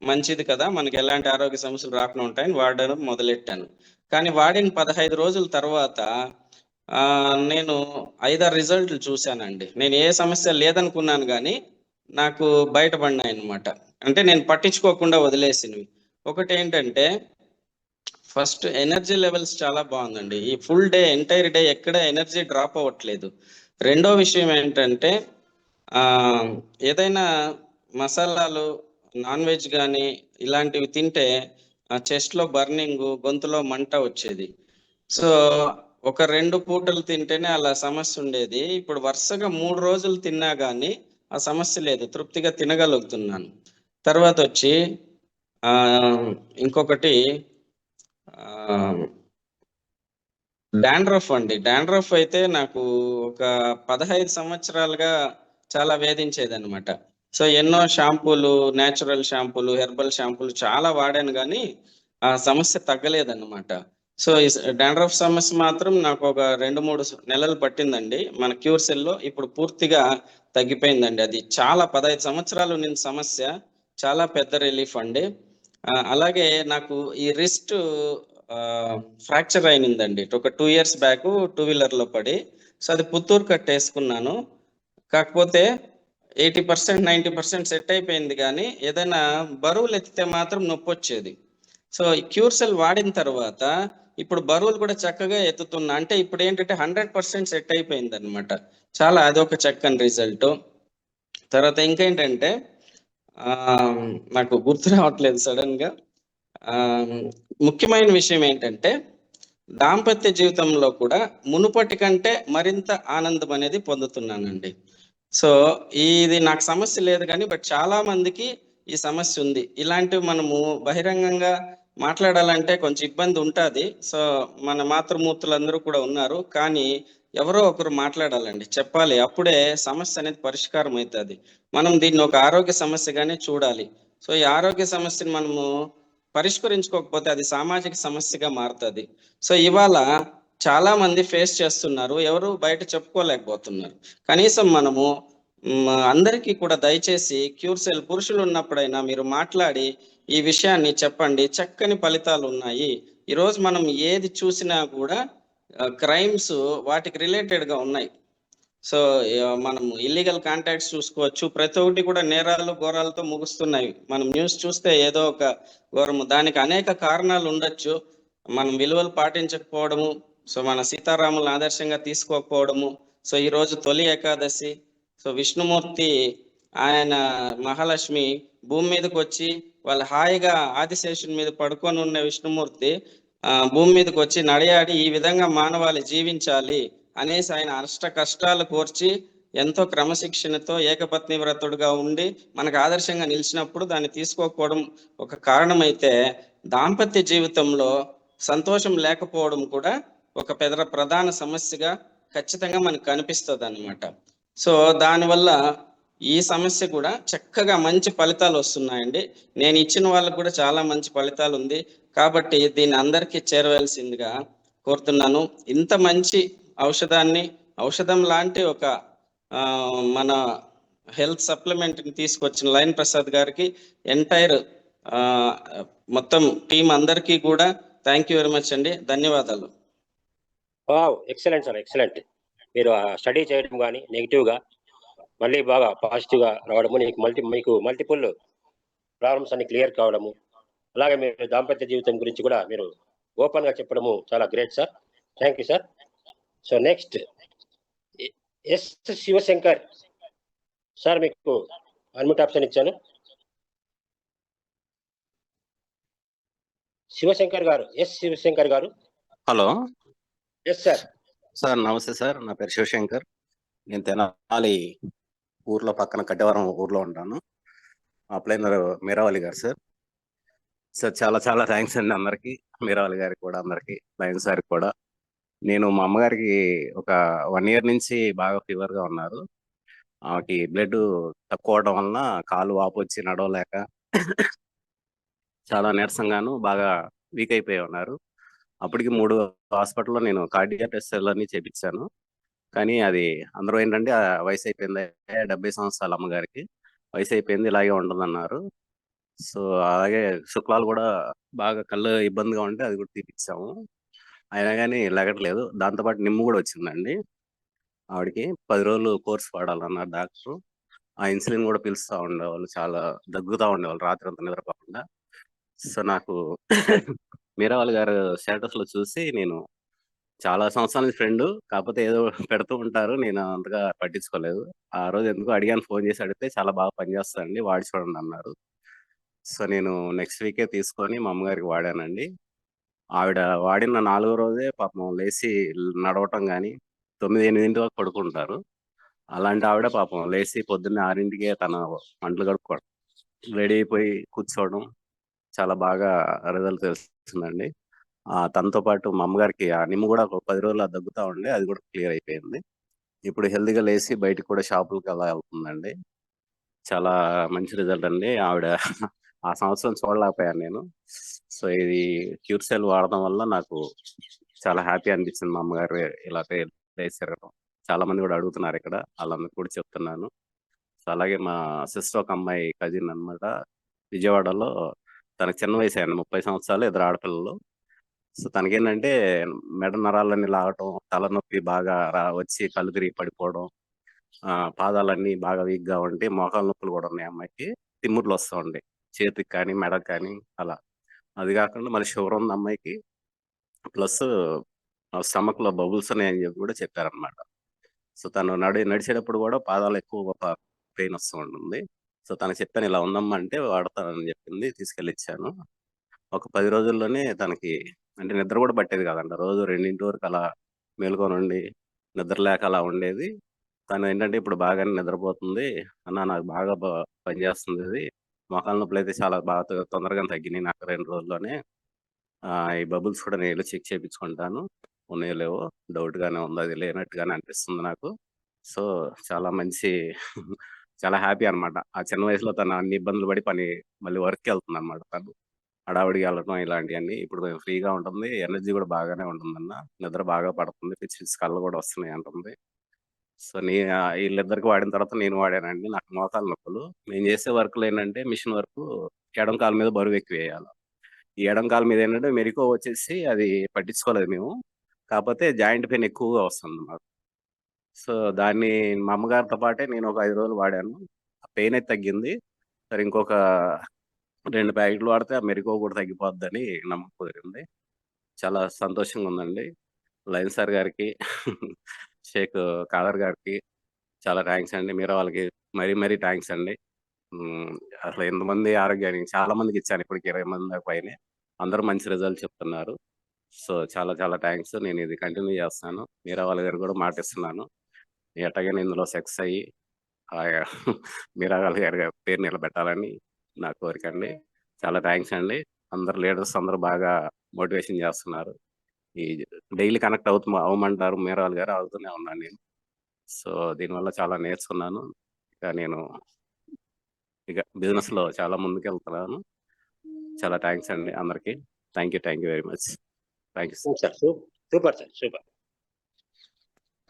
మంచిది కదా, మనకి ఎలాంటి ఆరోగ్య సమస్యలు రాకుండా ఉంటాయని వాడడం మొదలెట్టాను. కానీ వాడిన 15 రోజుల తర్వాత నేను 5-6 రిజల్ట్లు చూశానండి. నేను ఏ సమస్య లేదనుకున్నాను కానీ నాకు బయటపడినాయి అన్నమాట. అంటే నేను పట్టించుకోకుండా వదిలేసినవి. ఒకటి ఏంటంటే ఫస్ట్ ఎనర్జీ లెవెల్స్ చాలా బాగుందండి. ఈ ఫుల్ డే ఎంటైర్ డే ఎక్కడ ఎనర్జీ డ్రాప్ అవ్వట్లేదు. రెండో విషయం ఏంటంటే ఏదైనా మసాలాలు, నాన్ వెజ్ కానీ ఇలాంటివి తింటే చెస్ట్లో బర్నింగ్, గొంతులో మంట వచ్చేది. సో ఒక 2 పూటలు తింటేనే అలా సమస్య ఉండేది. ఇప్పుడు వరుసగా 3 రోజులు తిన్నా కానీ ఆ సమస్య లేదు, తృప్తిగా తినగలుగుతున్నాను. తర్వాత వచ్చి ఇంకొకటి డాండ్రఫ్ అండి. డాండ్రఫ్ అయితే నాకు ఒక 15 సంవత్సరాలుగా చాలా వేధించేది అనమాట. సో ఎన్నో షాంపూలు, న్యాచురల్ షాంపూలు, హెర్బల్ షాంపూలు చాలా వాడాను కానీ ఆ సమస్య తగ్గలేదన్నమాట. సో ఈ డాండ్రఫ్ సమస్య మాత్రం నాకు ఒక 2-3 నెలలు పట్టిందండి. మన క్యూర్సెల్లో ఇప్పుడు పూర్తిగా తగ్గిపోయిందండి. అది చాలా 15 సంవత్సరాలు ఉన్న సమస్య, చాలా పెద్ద రిలీఫ్ అండి. అలాగే నాకు ఈ రిస్ట్ ఫ్రాక్చర్ అయినందండి ఒక 2 years బ్యాక్ 2-wheelerలో పడి. సో అది పుత్తూరు కట్టేసుకున్నాను. కాకపోతే 80% 90% సెట్ అయిపోయింది కానీ ఏదైనా బరువులు ఎత్తితే మాత్రం నొప్పి వచ్చేది. సో క్యూర్ సెల్ వాడిన తర్వాత ఇప్పుడు బరువులు కూడా చక్కగా ఎత్తుతున్నా. అంటే ఇప్పుడు ఏంటంటే 100% సెట్ అయిపోయింది అనమాట. చాలా అదొక చక్కని రిజల్ట్. తర్వాత ఇంకేంటంటే నాకు గుర్తు రావట్లేదు సడన్ గా. ముఖ్యమైన విషయం ఏంటంటే దాంపత్య జీవితంలో కూడా మునుపటి కంటే మరింత ఆనందం అనేది పొందుతున్నానండి. సో ఇది నాకు సమస్య లేదు కానీ బట్ చాలా మందికి ఈ సమస్య ఉంది. ఇలాంటివి మనము బహిరంగంగా మాట్లాడాలంటే కొంచెం ఇబ్బంది ఉంటుంది. సో మన మాతృమూర్తులందరూ కూడా ఉన్నారు, కానీ ఎవరో ఒకరు మాట్లాడాలండి, చెప్పాలి. అప్పుడే సమస్య అనేది పరిష్కారం అవుతుంది. మనం దీన్ని ఒక ఆరోగ్య సమస్యగానే చూడాలి. సో ఈ ఆరోగ్య సమస్యను మనము పరిష్కరించుకోకపోతే అది సామాజిక సమస్యగా మారుతుంది. సో ఇవాళ చాలా మంది ఫేస్ చేస్తున్నారు, ఎవరు బయట చెప్పుకోలేకపోతున్నారు. కనీసం మనము అందరికీ కూడా దయచేసి క్యూర్ సెల్ పురుషులు ఉన్నప్పుడైనా మీరు మాట్లాడి ఈ విషయాన్ని చెప్పండి. చక్కని ఫలితాలు ఉన్నాయి. ఈరోజు మనం ఏది చూసినా కూడా క్రైమ్స్ వాటికి రిలేటెడ్గా ఉన్నాయి. సో మనం ఇల్లీగల్ కాంటాక్ట్స్ చూసుకోవచ్చు. ప్రతి ఒక్కటి కూడా నేరాలు ఘోరాలతో ముగుస్తున్నాయి. మనం న్యూస్ చూస్తే ఏదో ఒక ఘోరము. దానికి అనేక కారణాలు ఉండొచ్చు. మనం విలువలు పాటించకపోవడము, సో మన సీతారాములను ఆదర్శంగా తీసుకోకపోవడము. సో ఈరోజు తొలి ఏకాదశి. సో విష్ణుమూర్తి ఆయన మహాలక్ష్మి భూమి మీదకి వచ్చి వాళ్ళు హాయిగా ఆదిశేషుని మీద పడుకొని ఉన్న విష్ణుమూర్తి భూమి మీదకి వచ్చి నడియాడి ఈ విధంగా మానవాళి జీవించాలి అనేసి ఆయన అష్ట కష్టాలు కోర్చి ఎంతో క్రమశిక్షణతో ఏకపత్ని వ్రతుడుగా ఉండి మనకు ఆదర్శంగా నిలిచినప్పుడు దాన్ని తీసుకోకపోవడం ఒక కారణమైతే, దాంపత్య జీవితంలో సంతోషం లేకపోవడం కూడా ఒక ప్రధాన సమస్యగా ఖచ్చితంగా మనకు కనిపిస్తుంది అన్నమాట. సో దానివల్ల ఈ సమస్య కూడా చక్కగా మంచి ఫలితాలు వస్తున్నాయండి. నేను ఇచ్చిన వాళ్ళకు కూడా చాలా మంచి ఫలితాలు ఉంది. కాబట్టి దీన్ని అందరికీ చేరవలసిందిగా కోరుతున్నాను. ఇంత మంచి ఔషధం లాంటి ఒక మన హెల్త్ సప్లిమెంట్ని తీసుకొచ్చిన లైన్ ప్రసాద్ గారికి, ఎంటైర్ మొత్తం టీం అందరికీ కూడా థ్యాంక్ యూ వెరీ మచ్ అండి. ధన్యవాదాలు. Excellent sir, excellent. మీరు స్టడీ చేయడం కానీ నెగిటివ్గా మళ్ళీ బాగా పాజిటివ్గా రావడము, మీకు మల్టిపుల్ ప్రాబ్లమ్స్ అన్ని క్లియర్ కావడము, అలాగే మీరు దాంపత్య జీవితం గురించి కూడా మీరు ఓపెన్గా చెప్పడము చాలా great sir. Thank you sir. So next S Shivashankar sir, మీకు అన్మ్యూట్ ఆప్షన్ ఇచ్చాను. Shivashankar garu, S Shivashankar garu. Hello. Yes sir. Sir నమస్తే సార్, నా పేరు శివశంకర్. నేను తెనాలి ఊర్లో పక్కన కట్టవరం ఊర్లో ఉంటాను. అప్లైనర్ మీరావళి గారు సార్. సార్ చాలా చాలా థ్యాంక్స్ అండి అందరికి, మీరావళి గారికి కూడా, అందరికి, లైన్ సార్కి కూడా. నేను మా అమ్మగారికి ఒక 1 year నుంచి బాగా ఫీవర్గా ఉన్నారు. ఆమెకి బ్లడ్ తక్కువ అవడం వలన కాలు వాపు వచ్చి నడవలేక చాలా నీరసంగాను బాగా వీక్ అయిపోయి ఉన్నారు. అప్పటికి 3 హాస్పిటల్లో నేను కార్డియాక్ టెస్ట్ అన్ని చేపించాను. కానీ అది అందరూ ఏంటంటే వయసు అయిపోయింది, 70 సంవత్సరాలు అమ్మగారికి వయసు అయిపోయింది, ఇలాగే ఉంటుందన్నారు. సో అలాగే శుక్లాలు కూడా బాగా కళ్ళు ఇబ్బందిగా ఉంటే అది కూడా తీపిచ్చాము. అయినా కానీ లెగట్లేదు. దాంతోపాటు నిమ్ము కూడా వచ్చిందండి ఆవిడకి. 10 రోజులు కోర్స్ వాడాలన్నారు డాక్టరు. ఆ ఇన్సులిన్ కూడా పిలుస్తూ ఉండేవాళ్ళు, చాలా దగ్గుతూ ఉండేవాళ్ళు రాత్రి అంతా నిద్రపోకుండా. సో నాకు మీరావళి గారు స్టేటస్లో చూసి, నేను చాలా సంవత్సరాల నుంచి ఫ్రెండ్, కాకపోతే ఏదో పెడుతూ ఉంటారు, నేను అంతగా పట్టించుకోలేదు. ఆ రోజు ఎందుకు అడిగాను, ఫోన్ చేసి అడిగితే చాలా బాగా పనిచేస్తానండి, వాడి చూడండి అన్నారు. సో నేను నెక్స్ట్ వీకే తీసుకొని మా అమ్మగారికి వాడానండి. ఆవిడ వాడిన 4వ రోజే పాపం లేచి నడవటం కానీ, 9-8 వరకు పడుకుంటారు. అలాంటి ఆవిడ పాపం లేచి పొద్దున్నే 6కే తన అంట్లు కడుక్కోవడం, రెడీ అయిపోయి కూర్చోవడం, చాలా బాగా రిజల్ట్ తెలుస్తుందండి. తనతో పాటు మా అమ్మగారికి ఆ నిమ్ము కూడా ఒక 10 రోజులు దగ్గుతా ఉండే, అది కూడా క్లియర్ అయిపోయింది. ఇప్పుడు హెల్తీగా లేచి బయటకు కూడా షాపులకి అలా వెళ్తుందండి. చాలా మంచి రిజల్ట్ అండి. ఆవిడ ఆ సంవత్సరం చూడలేకపోయాను నేను. సో ఇది క్యూర్ సెల్ వాడడం వల్ల నాకు చాలా హ్యాపీ అనిపించింది. మా అమ్మగారు ఇలా లేచారు. చాలా మంది కూడా అడుగుతున్నారు ఇక్కడ, వాళ్ళందరికీ కూడా చెప్తున్నాను. సో అలాగే మా సిస్టర్ ఒక అమ్మాయి, కజిన్ అనమాట, విజయవాడలో, తనకు చిన్న వయసు అయింది, 30 సంవత్సరాలు, 2 ఆడపిల్లలు. సో తనకేంటంటే మెడ నరాలన్నీ లాగటం, తలనొప్పి బాగా వచ్చి కళ్ళు తిరిగి పడిపోవడం, పాదాలన్నీ బాగా వీక్గా ఉంటే, మోకాలు నొప్పులు కూడా ఉన్నాయి అమ్మాయికి, తిమ్ముర్లు వస్తూ ఉండే చేతికి కానీ మెడకు కానీ అలా. అది కాకుండా మళ్ళీ షుగర్ ఉన్న అమ్మాయికి ప్లస్ స్టమక్ లో బబుల్స్ ఉన్నాయని చెప్పి కూడా చెప్పారనమాట. సో తను నడిచేటప్పుడు కూడా పాదాలు ఎక్కువ పెయిన్ వస్తూ ఉంటుంది. సో తనకు చెప్పాను, ఇలా ఉందమ్మా అంటే వాడతానని చెప్పింది, తీసుకెళ్ళి ఇచ్చాను. ఒక 10 రోజుల్లోనే తనకి అంటే నిద్ర కూడా పట్టేది కాదంట. రోజు 2 వరకు అలా మేలుకొని నిద్ర లేక అలా ఉండేది. తను ఏంటంటే ఇప్పుడు బాగానే నిద్రపోతుంది అన్న, నాకు బాగా పనిచేస్తుంది ఇది, మోకాళ్ళ నొప్పులు అయితే చాలా బాగా తొందరగా తగ్గినాయి నాకు 2 రోజుల్లోనే. ఈ బబుల్స్ కూడా నేను చెక్ చేయించుకుంటాను, ఉన్నాయో లేవో డౌట్ గానే ఉంది, అది లేనట్టుగానే అనిపిస్తుంది నాకు. సో చాలా మంచి చాలా హ్యాపీ అన్నమాట. ఆ చిన్న వయసులో తను అన్ని ఇబ్బందులు పడి మళ్ళీ వర్క్కి వెళ్తుంది అనమాట. తను హడావిడిగా వెళ్ళటం ఇలాంటివన్నీ ఇప్పుడు ఫ్రీగా ఉంటుంది, ఎనర్జీ కూడా బాగానే ఉంటుందన్న, నిద్ర బాగా పడుతుంది, పిచ్చి పిచ్చి కళ్ళు కూడా వస్తున్నాయి అంటుంది. సో వీళ్ళిద్దరికి వాడిన తర్వాత నేను వాడానండి. నాకు మోకాలు నొప్పులు, నేను చేసే వర్క్లు ఏంటంటే మిషన్ వర్క్, ఎడం కాలు మీద బరువు ఎక్కువ వేయాలి. ఈ ఎడం కాలు మీద ఏంటంటే మెరికో వచ్చేసి అది పట్టించుకోలేదు మేము, కాకపోతే జాయింట్ పెయిన్ ఎక్కువగా వస్తుంది మాకు. సో దాన్ని మా అమ్మగారితో పాటే నేను ఒక 5 రోజులు వాడాను, ఆ పెయిన్ అయితే తగ్గింది. సరే ఇంకొక 2 ప్యాకెట్లు వాడితే ఆ మెరికో కూడా తగ్గిపోద్దని నమ్మకం కుదిరింది. చాలా సంతోషంగా ఉందండి. లయన్ సార్ గారికి షేక్ కాదర్ గారికి చాలా థ్యాంక్స్ అండి. మీరా వాళ్ళకి మరీ థ్యాంక్స్ అండి. అసలు ఎంతమంది ఆరోగ్యానికి చాలా మందికి ఇచ్చాను, ఇప్పటికి 20 మంది దాకా పైనే, అందరూ మంచి రిజల్ట్ చెప్తున్నారు. సో చాలా థ్యాంక్స్. నేను ఇది కంటిన్యూ చేస్తాను. మీరా వాళ్ళ గారు కూడా మాట ఇస్తున్నాను, ఎట్టగైనా ఇందులో సక్సెస్ అయ్యి మీరా వాళ్ళ గారి పేరు నిలబెట్టాలని నా కోరిక అండి. చాలా థ్యాంక్స్ అండి. అందరు లీడర్స్ అందరూ బాగా మోటివేషన్ చేస్తున్నారు. ఈ డైలీ కనెక్ట్ అవ్వమంటారు మీరా వాళ్ళ గారు, అవుతూనే ఉన్నాను నేను. సో దీనివల్ల చాలా నేర్చుకున్నాను. నేను బిజినెస్ లో చాలా ముందుకు వెళ్తున్నాను. చాలా థ్యాంక్స్ అండి అందరికి. Thank you very much. Thank you sir. Super sir, super.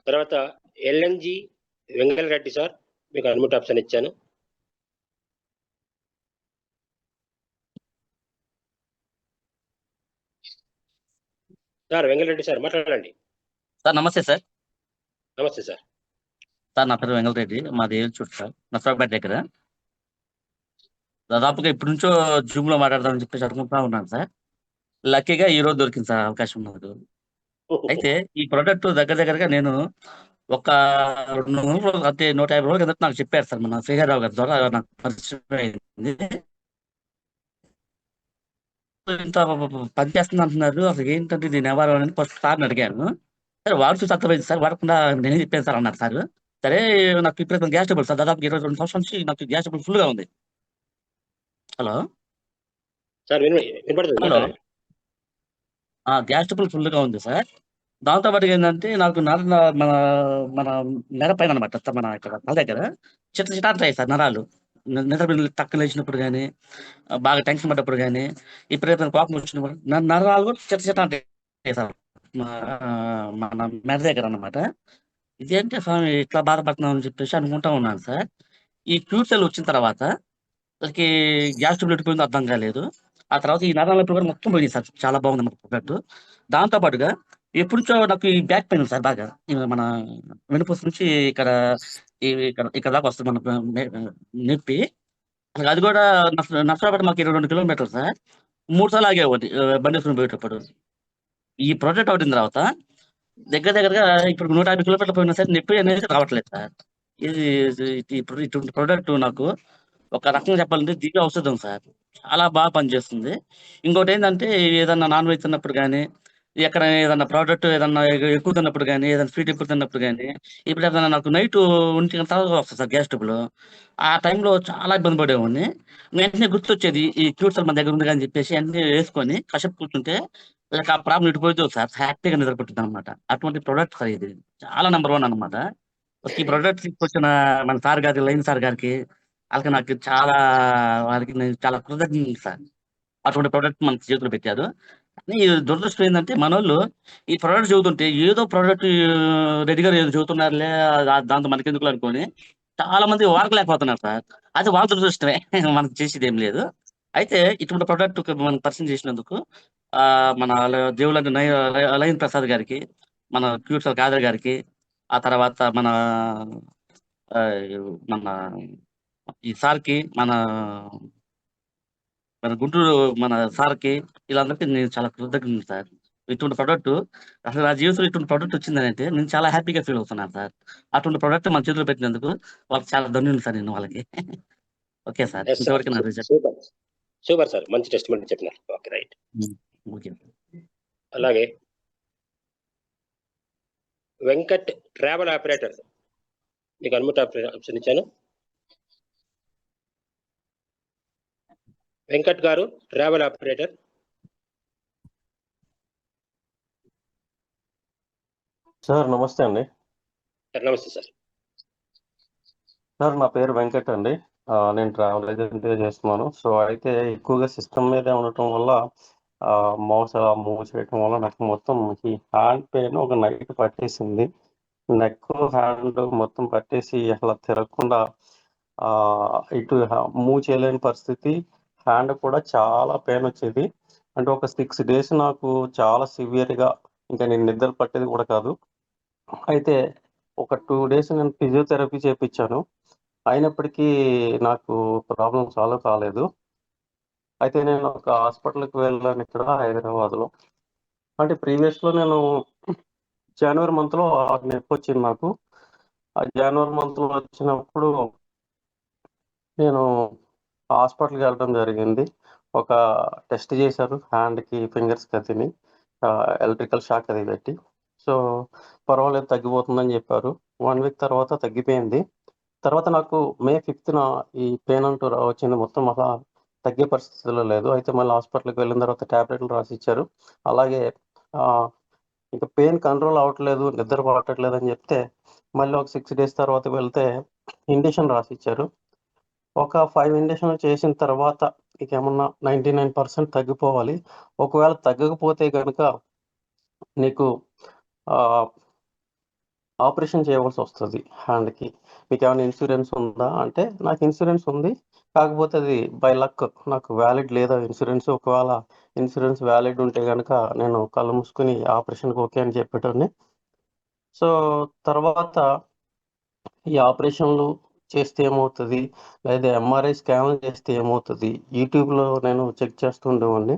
తర్వాత ఎల్ఎన్జి వెంగళ రెడ్డి సార్, మీకు అన్మ్యూట్ ఆప్షన్ ఇచ్చాను. సార్ వెంగళరెడ్డి సార్ మాట్లాడండి. సార్ నమస్తే సార్. నమస్తే సార్. సార్ నా పేరు వెంగళరెడ్డి, మాది ఏల్చూరు సార్, నసరాబాద్ దగ్గర. దాదాపుగా ఇప్పటి నుంచో జూమ్ లో మాట్లాడదామని చెప్పేసి అనుకుంటా ఉన్నాను సార్. లక్కీగా ఈ రోజు దొరికింది సార్ అవకాశం నాకు. అయితే ఈ ప్రోడక్ట్ దగ్గరగా నేను ఒక 200 రోజులు అంటే 150 రోజుల కింద నాకు చెప్పారు సార్, మన శ్రీహరిరావు గారి ద్వారా నాకు పరిచయం అయింది. ఇంత పని చేస్తుంది అంటున్నారు, అసలు ఏంటంటే దీని వ్యవహారం అని ఫస్ట్ సార్ని అడిగాను. సరే వాడు చూసి అర్థమైంది సార్, వాడకుండా నేనే చెప్పాను సార్ అన్నారు సార్. సరే నాకు ఇప్పుడు గ్యాస్ ట్రబుల్ సార్, దాదాపు 22 సంవత్సరాల నుంచి నాకు గ్యాస్ ట్రబుల్ ఫుల్ గా ఉంది. హలో సార్ వినపడుతుంది, హలో మాట్లాడండి. గ్యాస్ ట్రబుల్ ఫుల్ గా ఉంది సార్. దాంతో పాటు ఏంటంటే నాకు మన మన నెర పైన అనమాట, మన ఇక్కడ తల దగ్గర చిట్ట అంటాయి సార్ నరాలు. నిద్ర తక్కువ లేచినప్పుడు కానీ, బాగా టెన్షన్ పడ్డప్పుడు కానీ, విపరీతమైన కోపం వచ్చినప్పుడు నరాలు కూడా చిట్ట అంటాయి సార్ మన మెడ దగ్గర అన్నమాట. ఇదేంటి స్వామి ఇట్లా బాధపడుతున్నాం అని చెప్పేసి అనుకుంటా ఉన్నాను సార్. ఈ క్యూర్ సెల్ వచ్చిన తర్వాత అసలుకి గ్యాస్ ట్రబుల్ ఎట్టిపోయిందో అర్థం కాలేదు. ఆ తర్వాత ఈ నరాల నొప్పులు కూడా మొత్తం పోయింది సార్, చాలా బాగుంది మన ప్రోడక్ట్. దాంతో పాటుగా ఎప్పుడుంచో నాకు ఈ బ్యాక్ పెయిన్ సార్, బాగా మన వెనుపూస నుంచి ఇక్కడ ఇక్కడ దాకా వస్తుంది మన నొప్పి. అసలు అది కూడా నర్సరాబాద్ మాకు 22 కిలోమీటర్లు సార్. 3 సార్లు ఆగేవాడి బండి వేసుకుని పోయేటప్పుడు. ఈ ప్రోడక్ట్ అవుతుంది తర్వాత దగ్గరగా ఇప్పుడు 150 కిలోమీటర్లు పోయినా సరే నొప్పి అనేది రావట్లేదు సార్. ఇది ఇటువంటి ప్రోడక్ట్ నాకు ఒక రకంగా చెప్పాలంటే దివ్య ఔషధం సార్, చాలా బాగా పనిచేస్తుంది. ఇంకోటి ఏంటంటే ఏదన్నా నాన్ వెజ్ తిన్నప్పుడు కానీ, ఎక్కడ ఏదన్నా ప్రోడక్ట్ ఏదన్నా ఎక్కువ తిన్నప్పుడు కానీ, ఏదైనా స్వీట్ ఎక్కువ తిన్నప్పుడు కానీ, ఇప్పుడు ఏదైనా నాకు నైట్ 1 గంట వస్తుంది సార్ గ్యాస్ ట్రబుల్. ఆ టైంలో చాలా ఇబ్బంది పడేవాడిని. వెంటనే గుర్తొచ్చేది ఈ క్యూర్ సెల్ మన దగ్గర ఉంది అని చెప్పేసి అన్ని వేసుకొని కషపు కూర్చుంటే ఆ ప్రాబ్లం ఇటుపోతుంది సార్, హ్యాపీగా నిద్రపడుతుంది అనమాట. అటువంటి ప్రోడక్ట్ సార్ ఇది, చాలా నెంబర్ 1 అనమాట. ఈ ప్రోడక్ట్ తీసుకొచ్చిన మన సార్ గారికి, లైన్ సార్ గారికి, వాళ్ళకి నాకు చాలా వారికి నేను చాలా కృతజ్ఞత సార్. అటువంటి ప్రోడక్ట్ మన చేతులు పెట్టారు. కానీ ఈ దురదృష్టం ఏంటంటే మనోళ్ళు ఈ ప్రోడక్ట్ చదువుతుంటే ఏదో ప్రోడక్ట్ రెడీగా ఏదో చదువుతున్నారులే, దాంతో మనకెందుకు అనుకొని చాలా మంది వాడకలేకపోతున్నారు సార్. అది వాళ్ళ దురదృష్టమే, మనకు చేసేది ఏం లేదు. అయితే ఇటువంటి ప్రోడక్ట్ మనం పరిచయం చేసినందుకు మన దేవుళ్ళని లయన్ ప్రసాద్ గారికి, మన క్యూర్ కాదర్ గారికి, ఆ తర్వాత మన మన ఈ సార్కి, మన మన గుంటూరు మన సార్కి వీళ్ళందరికీ నేను చాలా కృతజ్ఞతలు సార్. ఇటువంటి ప్రోడక్ట్ అసలు నా జీవితంలో ఇటువంటి ప్రోడక్ట్ వచ్చిందని అంటే నేను చాలా హ్యాపీగా ఫీల్ అవుతున్నాను సార్. అటువంటి ప్రోడక్ట్ మన చేతిలో పెట్టినందుకు వాళ్ళకి చాలా ధన్యులు సార్ నేను వాళ్ళకి. Okay sir, Yes, sir. ఇంతవరకు నా రిజల్ట్. సూపర్ సూపర్ సార్, మంచి టెస్టిమనీ చెప్పినారు. Okay, right. ఓకే. అలాగే వెంకట్ ట్రావెల్ ఆపరేటర్, మీకు అన్మ్యూట్ ఆప్షన్ ఇచ్చాను. వెంకట్ గారు, ట్రావెల్ ఆపరేటర్. సార్ నమస్తే అండి. సార్ నమస్తే సార్. సార్ నా పేరు వెంకట్ అండి. నేను ట్రావెల్ ఏజెంట్గా చేస్తున్నాను. సో అయితే ఎక్కువగా సిస్టమ్ మీదే ఉండటం వల్ల మౌస్ అలా మూవ్ చేయటం వల్ల నాకు మొత్తం ఈ హ్యాండ్ పెయిన్ ఒక నైట్ పట్టేసింది. నెక్ హ్యాండ్ మొత్తం పట్టేసి అసలు తిరగకుండా ఇటు మూవ్ చేయలేని పరిస్థితి. హ్యాండ్ కూడా చాలా పెయిన్ వచ్చేది. అంటే ఒక 6 days నాకు చాలా సివియర్గా, ఇంకా నేను నిద్ర పట్టేది కూడా కాదు. అయితే ఒక 2 days నేను ఫిజియోథెరపీ చేయించాను. అయినప్పటికీ నాకు ప్రాబ్లం సాల్వ్ కాలేదు. అయితే నేను ఒక హాస్పిటల్కి వెళ్ళాను ఇక్కడ హైదరాబాద్లో. అంటే ప్రీవియస్లో నేను జనవరి మంత్లో నొప్పి వచ్చింది నాకు. ఆ జనవరి మంత్లో వచ్చినప్పుడు నేను హాస్పిటల్కి వెళ్ళడం జరిగింది. ఒక టెస్ట్ చేశారు హ్యాండ్కి, ఫింగర్స్కి అదిని, ఎలక్ట్రికల్ షాక్ అది పెట్టి. సో పర్వాలేదు, తగ్గిపోతుందని చెప్పారు. 1 week తర్వాత తగ్గిపోయింది. తర్వాత నాకు May 5th ఈ పెయిన్ అంటూ వచ్చింది. మొత్తం అలా తగ్గే పరిస్థితిలో లేదు. అయితే మళ్ళీ హాస్పిటల్కి వెళ్ళిన తర్వాత ట్యాబ్లెట్లు రాసి ఇచ్చారు. అలాగే ఇంకా పెయిన్ కంట్రోల్ అవ్వట్లేదు, నిద్ర పట్టట్లేదు అని చెప్తే మళ్ళీ ఒక 6 days తర్వాత వెళ్తే ఇంజెక్షన్ రాసి ఇచ్చారు. ఒక 5 ఇంజెక్షన్లు చేసిన తర్వాత ఇక ఏమన్నా 99% తగ్గిపోవాలి. ఒకవేళ తగ్గకపోతే కనుక నీకు ఆపరేషన్ చేయవలసి వస్తుంది హ్యాండ్కి. మీకు ఏమైనా ఇన్సూరెన్స్ ఉందా అంటే, నాకు ఇన్సూరెన్స్ ఉంది, కాకపోతే అది బై లక్ నాకు వ్యాలిడ్ లేదా ఇన్సూరెన్స్. ఒకవేళ ఇన్సూరెన్స్ వ్యాలిడ్ ఉంటే కనుక నేను కళ్ళు మూసుకుని ఆపరేషన్కి ఓకే అని చెప్పేటోని. సో తర్వాత ఈ ఆపరేషన్లు చేస్తే ఏమవుతుంది, లేదా ఎంఆర్ఐ స్కాన్లు చేస్తే ఏమవుతుంది, యూట్యూబ్లో నేను చెక్ చేస్తుండేవాడిని.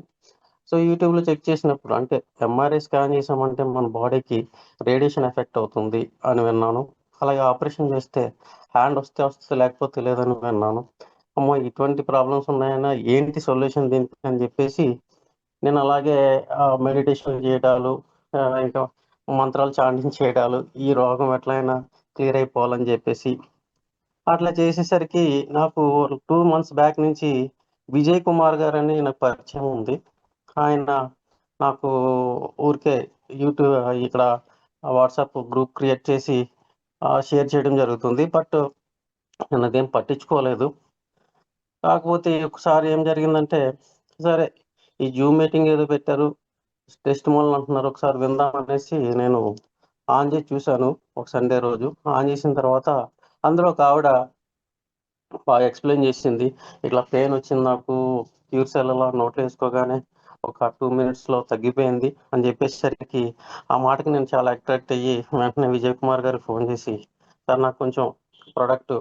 సో యూట్యూబ్లో చెక్ చేసినప్పుడు అంటే ఎంఆర్ఐ స్కాన్ చేసామంటే మన బాడీకి రేడియేషన్ ఎఫెక్ట్ అవుతుంది అని విన్నాను. అలాగే ఆపరేషన్ చేస్తే హ్యాండ్ వస్తే వస్తుంది, లేకపోతే లేదని విన్నాను. అమ్మో, ఇటువంటి ప్రాబ్లమ్స్ ఉన్నాయన్నా, ఏంటి సొల్యూషన్ దీనికి అని చెప్పేసి నేను అలాగే మెడిటేషన్ చేయడాలు, ఇంకా మంత్రాలు చాంటింగ్ చేయడాలు, ఈ రోగం ఎట్లయినా క్లియర్ అయిపోవాలని చెప్పేసి అట్లా చేసేసరికి నాకు 2 months బ్యాక్ నుంచి విజయ్ కుమార్ గారు అని నాకు పరిచయం ఉంది. ఆయన నాకు ఊరికే యూట్యూబ్ ఇక్కడ వాట్సాప్ గ్రూప్ క్రియేట్ చేసి షేర్ చేయడం జరుగుతుంది. బట్ నేను అదేం పట్టించుకోలేదు. కాకపోతే ఒకసారి ఏం జరిగిందంటే, సరే ఈ జూమ్ మీటింగ్ ఏదో పెట్టారు, టెస్ట్ మోల్ అంటున్నారు, ఒకసారి విందాం అనేసి నేను ఆన్ చేసి చూశాను. ఒక సండే రోజు ఆన్ చేసిన తర్వాత అందులో ఒక ఆవిడ బాగా ఎక్స్ప్లెయిన్ చేసింది. ఇట్లా పెయిన్ వచ్చింది నాకు, క్యూర్ సెల్ అలా నోట్లో వేసుకోగానే ఒక 2 minutesలో తగ్గిపోయింది అని చెప్పేసరికి ఆ మాటకి నేను చాలా అట్రాక్ట్ అయ్యి వెంటనే విజయ్ కుమార్ గారికి ఫోన్ చేసి, సార్ నాకు కొంచెం ప్రోడక్ట్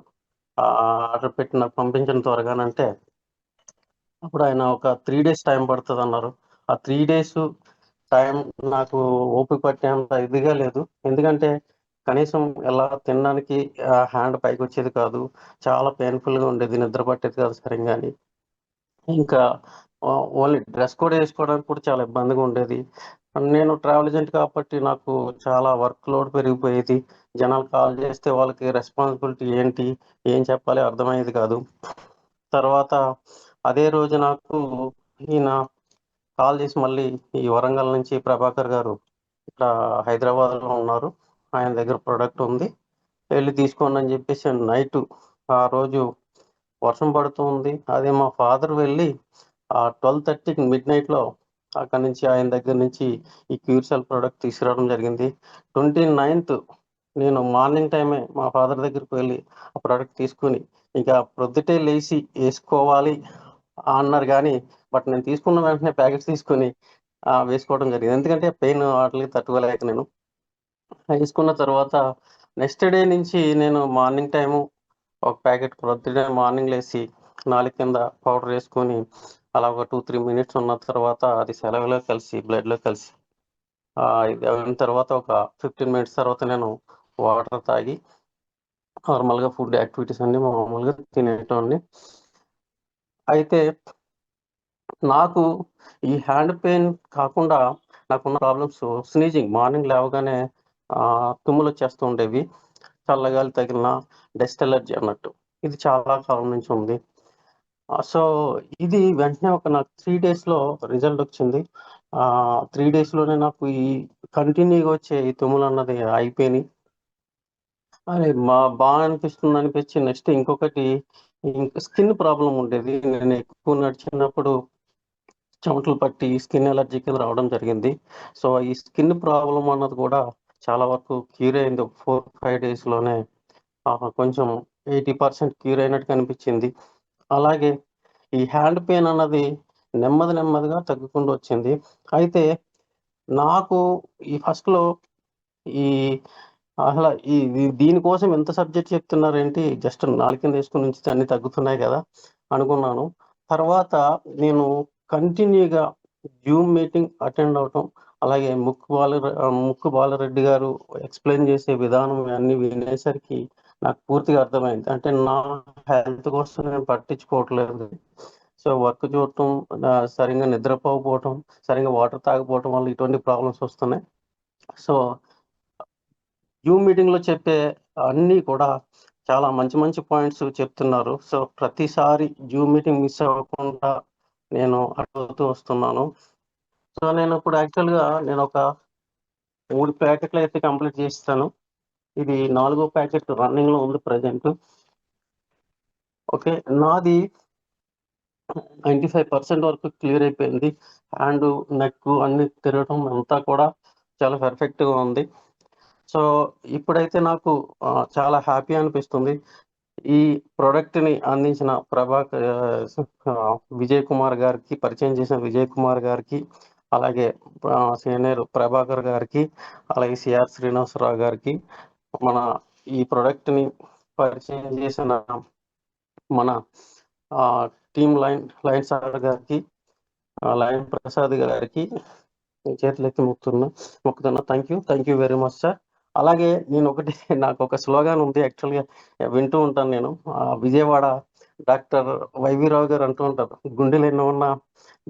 ఆర్డర్ పెట్టి నాకు పంపించిన త్వరగానంటే, అప్పుడు ఆయన ఒక 3 days టైం పడుతుంది అన్నారు. ఆ 3 days టైం నాకు ఓపిక పట్టేంత ఇదిగా లేదు. ఎందుకంటే కనీసం ఎలా తినడానికి హ్యాండ్ పైకి వచ్చేది కాదు, చాలా పెయిన్ఫుల్గా ఉండేది, నిద్ర పట్టేది కాదు సరిగ్గాని. ఇంకా ఓన్లీ డ్రెస్ కోడ్ వేసుకోవడానికి కూడా చాలా ఇబ్బందిగా ఉండేది. నేను ట్రావెల్ ఏజెంట్ కాబట్టి నాకు చాలా వర్క్ లోడ్ పెరిగిపోయేది. జనాలు కాల్ చేస్తే వాళ్ళకి రెస్పాన్సిబిలిటీ ఏంటి, ఏం చెప్పాలి అర్థమయ్యేది కాదు. తర్వాత అదే రోజు నాకు ఈయన కాల్ చేసి మళ్ళీ ఈ వరంగల్ నుంచి ప్రభాకర్ గారు ఇక్కడ హైదరాబాద్లో ఉన్నారు, ఆయన దగ్గర ప్రోడక్ట్ ఉంది, వెళ్ళి తీసుకోండి అని చెప్పేసి నైట్ ఆ రోజు వర్షం పడుతుంది. అదే మా ఫాదర్ వెళ్ళి 12:30కి midnightలో అక్కడి నుంచి ఆయన దగ్గర నుంచి ఈ క్యూర్ సెల్ ప్రోడక్ట్ తీసుకురావడం జరిగింది. 29th నేను మార్నింగ్ టైమే మా ఫాదర్ దగ్గరికి వెళ్ళి ఆ ప్రోడక్ట్ తీసుకుని, ఇంకా ప్రొద్దుటే లేచి వేసుకోవాలి అన్నారు కానీ, బట్ నేను తీసుకున్న వెంటనే ప్యాకెట్స్ తీసుకొని వేసుకోవడం జరిగింది. ఎందుకంటే పెయిన్ వాటికి తట్టుకోలేక నేను వేసుకున్న తర్వాత నెక్స్ట్ డే నుంచి నేను మార్నింగ్ టైము ఒక ప్యాకెట్ ప్రొద్దునే మార్నింగ్ లేచి నాలుగు కింద పౌడర్ వేసుకొని అలా ఒక 2-3 మినిట్స్ ఉన్న తర్వాత అది సెలవులో కలిసి బ్లడ్లో కలిసి ఇది అయిన తర్వాత ఒక 15 మినిట్స్ తర్వాత నేను వాటర్ తాగి నార్మల్గా ఫుడ్ యాక్టివిటీస్ అన్ని మామూలుగా తినేటోడిని. అయితే నాకు ఈ హ్యాండ్ పెయిన్ కాకుండా నాకున్న ప్రాబ్లమ్స్ స్నీజింగ్, మార్నింగ్ లేవగానే తుమ్ములు వచ్చేస్తూ ఉండేవి, చల్లగాలి తగిలిన, డస్ట్ ఎలర్జీ అన్నట్టు. ఇది చాలా కాలం నుంచి ఉంది. సో ఇది వెంటనే నాకు 3 డేస్లో రిజల్ట్ వచ్చింది. 3 డేస్లోనే నాకు ఈ కంటిన్యూగా వచ్చే ఈ తుమ్ములు అన్నది అయిపోయినాయి. అరే బాగా అనిపించి నెక్స్ట్ ఇంకొకటి స్కిన్ ప్రాబ్లం ఉండేది. నేను ఎక్కువ నడిచినప్పుడు చెమటలు పట్టి స్కిన్ ఎలర్జీ కింద రావడం జరిగింది. సో ఈ స్కిన్ ప్రాబ్లం అన్నది కూడా చాలా వరకు క్యూర్ అయింది. 4-5 డేస్లోనే కొంచెం 80% క్యూర్ అయినట్టు కనిపించింది. అలాగే ఈ హ్యాండ్ పెయిన్ అన్నది నెమ్మదిగా తగ్గుకుంటూ వచ్చింది. అయితే నాకు ఈ ఫస్ట్లో ఈ అసలు దీనికోసం ఎంత సబ్జెక్ట్ చెప్తున్నారేంటి, జస్ట్ నాలుగు కింద వేసుకుని ఉంచితే అన్ని తగ్గుతున్నాయి కదా అనుకున్నాను. తర్వాత నేను కంటిన్యూగా జూమ్ మీటింగ్ అటెండ్ అవటం, అలాగే ముక్కు బాలరెడ్డి గారు ఎక్స్ప్లెయిన్ చేసే విధానం అన్ని వినేసరికి నాకు పూర్తిగా అర్థమైంది. అంటే నా హెల్త్ కోసం నేను పట్టించుకోవట్లేదు. సో వర్క్ చూడటం, సరిగ్గా నిద్రపోకపోవటం, సరిగ్గా వాటర్ తాగకపోవటం వల్ల ఇటువంటి ప్రాబ్లమ్స్ వస్తున్నాయి. సో జూమ్ మీటింగ్లో చెప్పే అన్నీ కూడా చాలా మంచి పాయింట్స్ చెప్తున్నారు. సో ప్రతిసారి జూమ్ మీటింగ్ మిస్ అవ్వకుండా నేను అడుగుతూ వస్తున్నాను. సో నేను ఇప్పుడు యాక్చువల్గా నేను ఒక 3 ప్యాకెట్లు అయితే కంప్లీట్ చేస్తాను. ఇది 4వ ప్యాకెట్ రన్నింగ్లో ఉంది ప్రజెంట్. ఓకే, నాది 95% వరకు క్లియర్ అయిపోయింది. హ్యాండ్, నెక్ అన్ని తిరగటం అంతా కూడా చాలా పర్ఫెక్ట్గా ఉంది. సో ఇప్పుడైతే నాకు చాలా హ్యాపీ అనిపిస్తుంది. ఈ ప్రోడక్ట్ని అందించిన విజయ్ కుమార్ గారికి, పరిచయం చేసిన విజయ్ కుమార్ గారికి, అలాగే సీనియర్ ప్రభాకర్ గారికి, అలాగే సిఆర్ శ్రీనివాసరావు గారికి, మన ఈ ప్రోడక్ట్ని పరిచయం చేసిన మన టీమ్ లైన్ సార్ గారికి, లైన్ ప్రసాద్ గారికి చేతులెత్తి మొక్కుతున్నా. Thank you very much sir. అలాగే నేను నాకు ఒక స్లోగాన్ ఉంది, యాక్చువల్గా వింటూ ఉంటాను నేను. విజయవాడ డాక్టర్ వైవీరావు గారు అంటూ ఉంటారు, గుండెలు ఎన్నో ఉన్న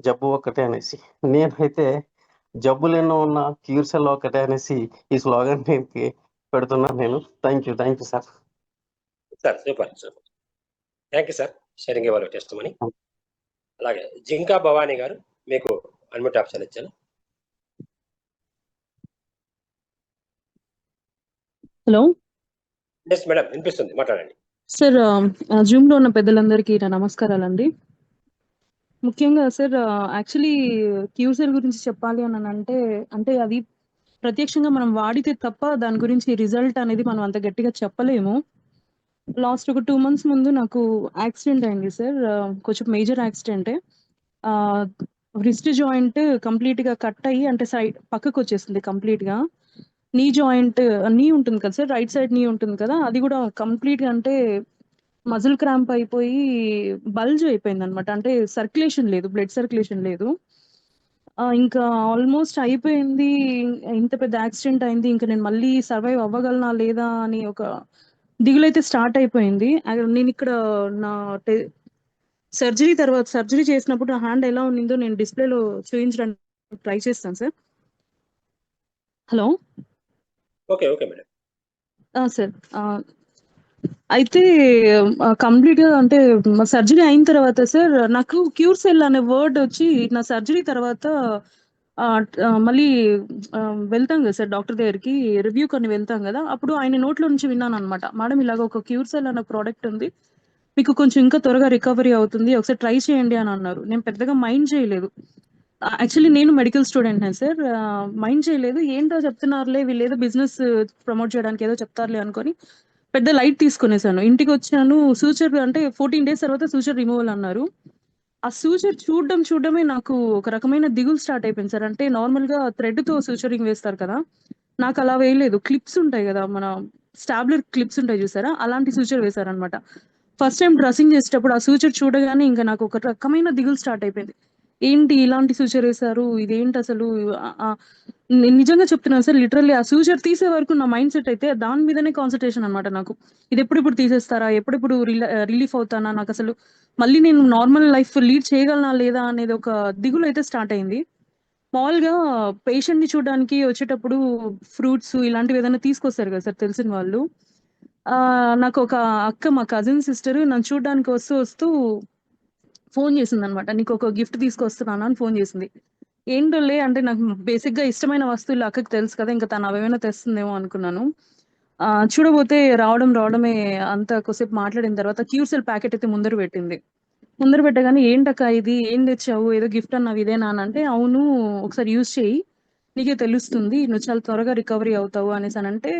జబ్బు ఒక్కటే అనేసి. నేనైతే జబ్బులు ఎన్నో ఉన్న క్యూర్ సెల్ ఒక్కటే అనేసి ఈ స్లోగాన్ పెడుతున్నాను నేను. Thank you sir. Sir super. Thank you sir sharing your testimony. అలాగే జింకా భవానీ గారు, మీకు అన్మ్యూట్ ఆప్షన్ ఇచ్చాను. హలో ఎస్ మేడం, వినిపిస్తుంది, మాట్లాడండి. సార్, జూమ్ లో ఉన్న పెద్దలందరికీ నా నమస్కారాలండి. ముఖ్యంగా సార్, యాక్చువల్లీ క్యూసెల్ గురించి చెప్పాలి అని అంటే అది ప్రత్యక్షంగా మనం వాడితే తప్ప దాని గురించి రిజల్ట్ అనేది మనం అంత గట్టిగా చెప్పలేము. లాస్ట్ ఒక 2 months ముందు నాకు యాక్సిడెంట్ అయింది సార్, కొంచెం మేజర్ యాక్సిడెంటే. రిస్ట్ జాయింట్ కంప్లీట్ గా కట్ అయ్యి, అంటే సైడ్ పక్కకు వచ్చేసింది కంప్లీట్ గా. నీ జాయింట్, నీ ఉంటుంది కదా సార్, రైట్ సైడ్ నీ ఉంటుంది కదా, అది కూడా కంప్లీట్ గా అంటే మజిల్ క్రాంప్ అయిపోయి బల్జ్ అయిపోయింది అనమాట. అంటే సర్క్యులేషన్ లేదు, బ్లడ్ సర్క్యులేషన్ లేదు. ఇంకా ఆల్మోస్ట్ అయిపోయింది. ఇంత పెద్ద యాక్సిడెంట్ అయింది, ఇంకా నేను మళ్ళీ సర్వైవ్ అవ్వగలనా లేదా అని ఒక దిగులైతే స్టార్ట్ అయిపోయింది. నేను ఇక్కడ నా సర్జరీ చేసినప్పుడు నా హ్యాండ్ ఎలా ఉన్నిందో నేను డిస్ప్లేలో చూపించడానికి ట్రై చేస్తాను sir. Hello. Okay madam. Sir, అయితే కంప్లీట్ గా అంటే సర్జరీ అయిన తర్వాత సార్, నాకు క్యూర్ సెల్ అనే వర్డ్ వచ్చి నా సర్జరీ తర్వాత మళ్ళీ వెళ్తాం కదా సార్ డాక్టర్ దగ్గరికి, రివ్యూ కొన్ని వెళ్తాం కదా, అప్పుడు ఆయన నోట్లో నుంచి విన్నాను అనమాట, మేడం ఇలాగ ఒక క్యూర్ సెల్ అనే ప్రోడక్ట్ ఉంది, మీకు కొంచెం ఇంకా త్వరగా రికవరీ అవుతుంది, ఒకసారి ట్రై చేయండి అని అన్నారు. నేను పెద్దగా మైండ్ చేయలేదు. యాక్చువల్లీ నేను మెడికల్ స్టూడెంట్ సార్, మైండ్ చేయలేదు. ఏంటో చెప్తున్నారులే వీళ్ళు, ఏదో బిజినెస్ ప్రమోట్ చేయడానికి ఏదో చెప్తారులే అనుకొని పెద్ద లైట్ తీసుకునేసాను. ఇంటికి వచ్చాను, సూచర్ అంటే 14 days తర్వాత సూచర్ రిమూవల్ అన్నారు. ఆ సూచర్ చూడడమే నాకు ఒక రకమైన దిగులు స్టార్ట్ అయిపోయింది సార్. అంటే నార్మల్ గా థ్రెడ్ తో సూచరింగ్ వేస్తారు కదా, నాకు అలా వేయలేదు. క్లిప్స్ ఉంటాయి కదా, మన స్టాబ్లర్ క్లిప్స్ ఉంటాయి చూసారా, అలాంటి సూచర్ వేశారనమాట. ఫస్ట్ టైం డ్రెస్సింగ్ చేసేటప్పుడు ఆ సూచర్ చూడగానే ఇంకా నాకు ఒక రకమైన దిగులు స్టార్ట్ అయిపోయింది. ఏంటి ఇలాంటి సూచర్ వేశారు, ఇదేంటి అసలు? నేను నిజంగా చెప్తున్నాను సార్, లిటరల్లీ ఆ సూచర్ తీసే వరకు నా మైండ్ సెట్ అయితే దాని మీదనే కాన్సన్ట్రేషన్ అనమాట నాకు. ఇది ఎప్పుడెప్పుడు తీసేస్తారా, ఎప్పుడెప్పుడు రిలీఫ్ అవుతానా, నాకు అసలు మళ్ళీ నేను నార్మల్ లైఫ్ లీడ్ చేయగలనా లేదా అనేది ఒక దిగులు అయితే స్టార్ట్ అయింది. మామూలుగా పేషెంట్ ని చూడడానికి వచ్చేటప్పుడు ఫ్రూట్స్ ఇలాంటివి ఏదైనా తీసుకొస్తారు కదా సార్ తెలిసిన వాళ్ళు. నాకు ఒక అక్క, మా కజిన్ సిస్టర్ నన్ను చూడడానికి వస్తూ ఫోన్ చేసింది అనమాట. నీకు ఒక గిఫ్ట్ తీసుకొస్తున్నాను అని ఫోన్ చేసింది. ఏంటోలే అంటే నాకు బేసిక్ గా ఇష్టమైన వస్తువులు అక్కకి తెలుసు కదా, ఇంకా తను అవేమైనా తెస్తుందేమో అనుకున్నాను. చూడబోతే రావడమే అంత కొద్దిసేపు మాట్లాడిన తర్వాత క్యూర్సెల్ ప్యాకెట్ అయితే ముందర పెట్టింది. ముందర పెట్టగానే ఏంటక్క ఇది, ఏం తెచ్చావు, ఏదో గిఫ్ట్ అన్నావు ఇదేనా అని అంటే, అవును ఒకసారి యూజ్ చేయి నీకే తెలుస్తుంది, నువ్వు చాలా త్వరగా రికవరీ అవుతావు అనేసి అని అంటే,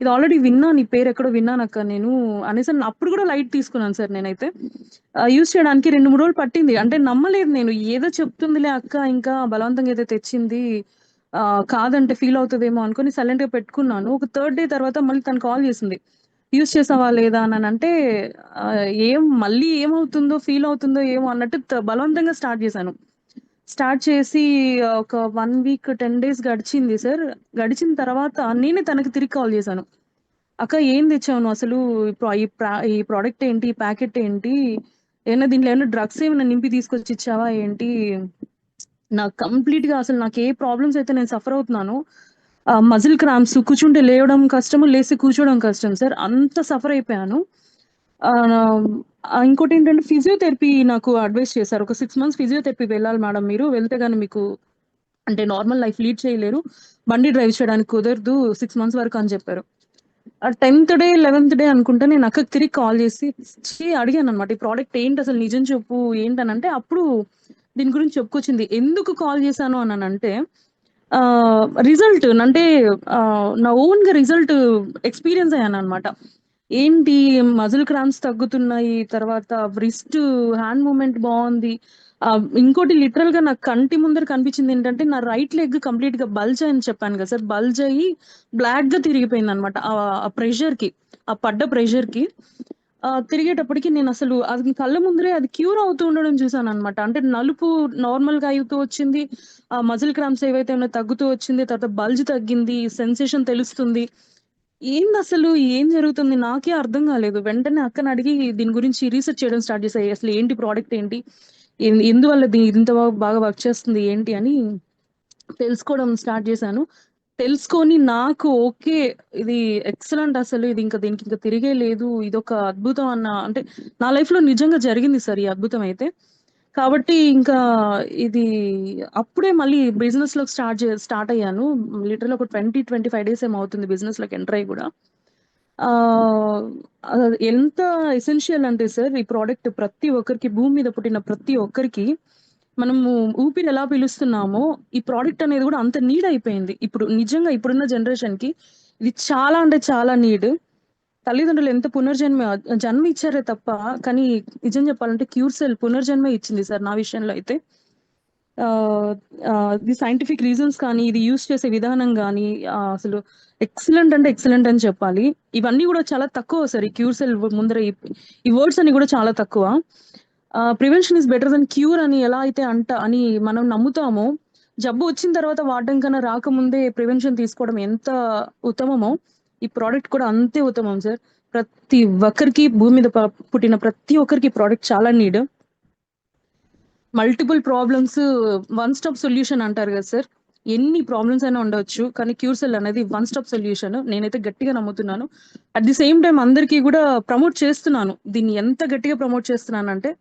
ఇది ఆల్రెడీ విన్నా, నీ పేరు ఎక్కడో విన్నానక్క నేను అనేసి అప్పుడు కూడా లైట్ తీసుకున్నాను సార్. నేనైతే యూజ్ చేయడానికి 2-3 రోజులు పట్టింది. అంటే నమ్మలేదు నేను, ఏదో చెప్తుందిలే అక్క, ఇంకా బలవంతంగా ఏదో తెచ్చింది, కాదంటే ఫీల్ అవుతుందేమో అనుకుని సైలెంట్ గా పెట్టుకున్నాను. ఒక 3rd డే తర్వాత మళ్ళీ తను కాల్ చేసింది, యూజ్ చేసావా లేదా అని అంటే, మళ్ళీ ఏమవుతుందో ఫీల్ అవుతుందో ఏమో అన్నట్టు బలవంతంగా స్టార్ట్ చేశాను. స్టార్ట్ చేసి ఒక 1 వీక్ 10 డేస్ గడిచింది సార్. గడిచిన తర్వాత నేనే తనకి తిరిగి కాల్ చేశాను. అక్క ఏం తెచ్చావు నువ్వు అసలు, ఈ ప్రోడక్ట్ ఏంటి, ఈ ప్యాకెట్ ఏంటి, ఏమైనా దీంట్లో ఏమైనా డ్రగ్స్ ఏమైనా నింపి తీసుకొచ్చి ఇచ్చావా ఏంటి, నాకు కంప్లీట్ గా అసలు నాకు ఏ ప్రాబ్లమ్స్ అయితే నేను సఫర్ అవుతున్నాను, మజిల్ క్రాంప్స్, కూర్చుంటే లేవడం కష్టము, లేసి కూర్చోవడం కష్టం సార్, అంత సఫర్ అయిపోయాను. ఇంకోటి ఏంటంటే ఫిజియోథెరపీ నాకు అడ్వైస్ చేశారు. ఒక 6 మంత్స్ ఫిజియోథెరపీ వెళ్ళాలి మేడం మీరు, వెళ్తే గానీ మీకు అంటే నార్మల్ లైఫ్ లీడ్ చేయలేరు, బండి డ్రైవ్ చేయడానికి కుదరదు 6 మంత్స్ వరకు అని చెప్పారు. 10th డే 11th డే అనుకుంటా నేను అక్కకి తిరిగి కాల్ చేసి అడిగాను అనమాట, ఈ ప్రోడక్ట్ ఏంటి అసలు, నిజం చెప్పు ఏంటనంటే, అప్పుడు దీని గురించి చెప్పుకొచ్చింది. ఎందుకు కాల్ చేశాను అని అంటే, రిజల్ట్ అంటే నా ఓన్ గా రిజల్ట్ ఎక్స్పీరియన్స్ అయ్యాను అనమాట. ఏంటి మజిల్ క్రాంప్స్ తగ్గుతున్నాయి, తర్వాత రిస్ట్ హ్యాండ్ మూమెంట్ బాగుంది. ఇంకోటి లిటరల్ గా నాకు కంటి ముందర కనిపించింది ఏంటంటే, నా రైట్ లెగ్ కంప్లీట్ గా బల్జ్ అని చెప్పాను కదా సార్, బల్జ్ అయ్యి బ్లాక్ గా తిరిగిపోయింది అనమాట. ఆ ప్రెషర్ కి, ఆ పడ్డ ప్రెషర్ కి తిరిగేటప్పటికి నేను అసలు అది కళ్ళ ముందరే అది క్యూర్ అవుతూ ఉండడం చూసాను అనమాట. అంటే నలుపు నార్మల్ గా అవుతూ వచ్చింది, ఆ మజిల్ క్రాంప్స్ ఏవైతే ఉన్నాయో తగ్గుతూ వచ్చింది, తర్వాత బల్జ్ తగ్గింది, సెన్సేషన్ తెలుస్తుంది. అసలు ఏం జరుగుతుంది నాకే అర్థం కాలేదు. వెంటనే అక్కని అడిగి దీని గురించి రీసెర్చ్ చేయడం స్టార్ట్ చేశాయి. అసలు ఏంటి ప్రోడక్ట్ ఏంటి, ఎందువల్ల ఇంత బాగా వర్క్ చేస్తుంది ఏంటి అని తెలుసుకోవడం స్టార్ట్ చేశాను. తెలుసుకొని నాకు ఓకే, ఇది ఎక్సలెంట్, అసలు ఇది ఇంకా దీనికి ఇంకా తిరిగే లేదు, ఇదొక అద్భుతం అన్న, అంటే నా లైఫ్ లో నిజంగా జరిగింది సార్ ఈ అద్భుతం అయితే. కాబట్టి ఇంకా ఇది అప్పుడే మళ్ళీ బిజినెస్ లోకి స్టార్ట్ అయ్యాను. లిటరల్ ఒక 20-25 డేస్ ఏమో అవుతుంది బిజినెస్ లోకి ఎంటర్ అయ్యి కూడా. ఎంత ఎసెన్షియల్ అంటే సార్, ఈ ప్రోడక్ట్ ప్రతి ఒక్కరికి, భూమి మీద పుట్టిన ప్రతి ఒక్కరికి మనము ఊపిరి ఎలా పిలుస్తున్నామో, ఈ ప్రోడక్ట్ అనేది కూడా అంత నీడ్ అయిపోయింది. ఇప్పుడు నిజంగా ఇప్పుడున్న జనరేషన్ కి ఇది చాలా అంటే చాలా నీడ్. తల్లిదండ్రులు ఎంత జన్మ ఇచ్చారే తప్ప, కానీ నిజం చెప్పాలంటే క్యూర్సెల్ పునర్జన్మ ఇచ్చింది సార్ నా విషయంలో అయితే. ఇది సైంటిఫిక్ రీజన్స్ కానీ, ఇది యూస్ చేసే విధానం కానీ అసలు ఎక్సలెంట్ అంటే ఎక్సలెంట్ అని చెప్పాలి. ఇవన్నీ కూడా చాలా తక్కువ సార్, ఈ క్యూర్సెల్ ముందర ఈ వర్డ్స్ అన్ని కూడా చాలా తక్కువ. Prevention is better than cure అని ఎలా అయితే అని మనం నమ్ముతామో, జబ్బు వచ్చిన తర్వాత వాడడం కన్నా రాకముందే ప్రివెన్షన్ తీసుకోవడం ఎంత ఉత్తమమో, ఈ ప్రోడక్ట్ కూడా అంతే ఉత్తమం సార్. ప్రతి ఒక్కరికి, భూమి మీద పుట్టిన ప్రతి ఒక్కరికి ప్రోడక్ట్ చాలా need. Multiple problems 1 stop solution అంటారు కదా సార్, ఎన్ని ప్రాబ్లమ్స్ అయినా ఉండవచ్చు, కానీ క్యూర్సెల్ అనేది 1 స్టాప్ సొల్యూషన్. నేనైతే గట్టిగా నమ్ముతున్నాను. అట్ ది సేమ్ టైం అందరికీ కూడా ప్రమోట్ చేస్తున్నాను. దీన్ని ఎంత గట్టిగా ప్రమోట్ చేస్తున్నాను అంటే,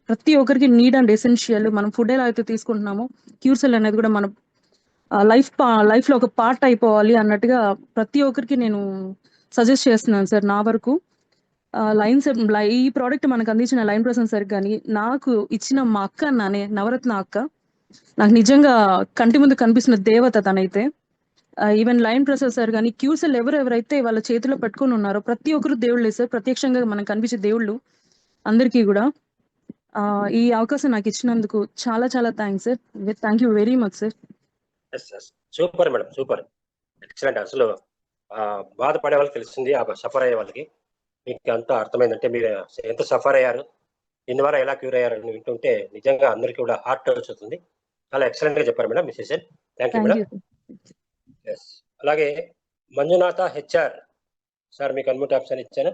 ప్రతి ఒక్కరికి నీడ్ అండ్ ఎసెన్షియల్. మనం ఫుడ్ ఎలా అయితే తీసుకుంటున్నామో, క్యూర్సెల్ అనేది కూడా మన లైఫ్ లో ఒక పార్ట్ అయిపోవాలి అన్నట్టుగా ప్రతి ఒక్కరికి నేను సజెస్ట్ చేస్తున్నాను సార్. నా వరకు ఈ ప్రోడక్ట్ మనకు అందించిన లైన్ ప్రసన్ సార్ కానీ, నాకు ఇచ్చిన మా అక్క అన్నానే నవరత్న అక్క, నాకు నిజంగా కంటి ముందు కనిపిస్తున్న దేవత తనైతే. ఈవెన్ లైన్ ప్రసాద్ సార్ కానీ, క్యూర్సెల్ ఎవరైతే వాళ్ళ చేతిలో పెట్టుకుని ఉన్నారో ప్రతి ఒక్కరు దేవుళ్ళే సార్, ప్రత్యక్షంగా మనకు కనిపించే దేవుళ్ళు అందరికీ కూడా. ఈ అవకాశం నాకు ఇచ్చినందుకు చాలా చాలా thanks sir. Thank you very much sir. Super madam, super, excellent. అసలు బాధపడే వాళ్ళకి తెలిసింది, సఫర్ అయ్యే వాళ్ళకి మీకు అంతా అర్థమైందంటే మీరు ఎంత సఫర్ అయ్యారు, దీని ద్వారా ఎలా క్యూర్ అయ్యారు అని వింటుంటే నిజంగా అందరికీ కూడా హార్ట్ టచ్ అవుతుంది. చాలా ఎక్సలెంట్ గా చెప్పారు madam, Mrs. Thank you madam. Yes. అలాగే మంజునాథ హెచ్ఆర్ సార్, మీకు అన్మ్యూట్ ఆప్షన్ ఇచ్చాను.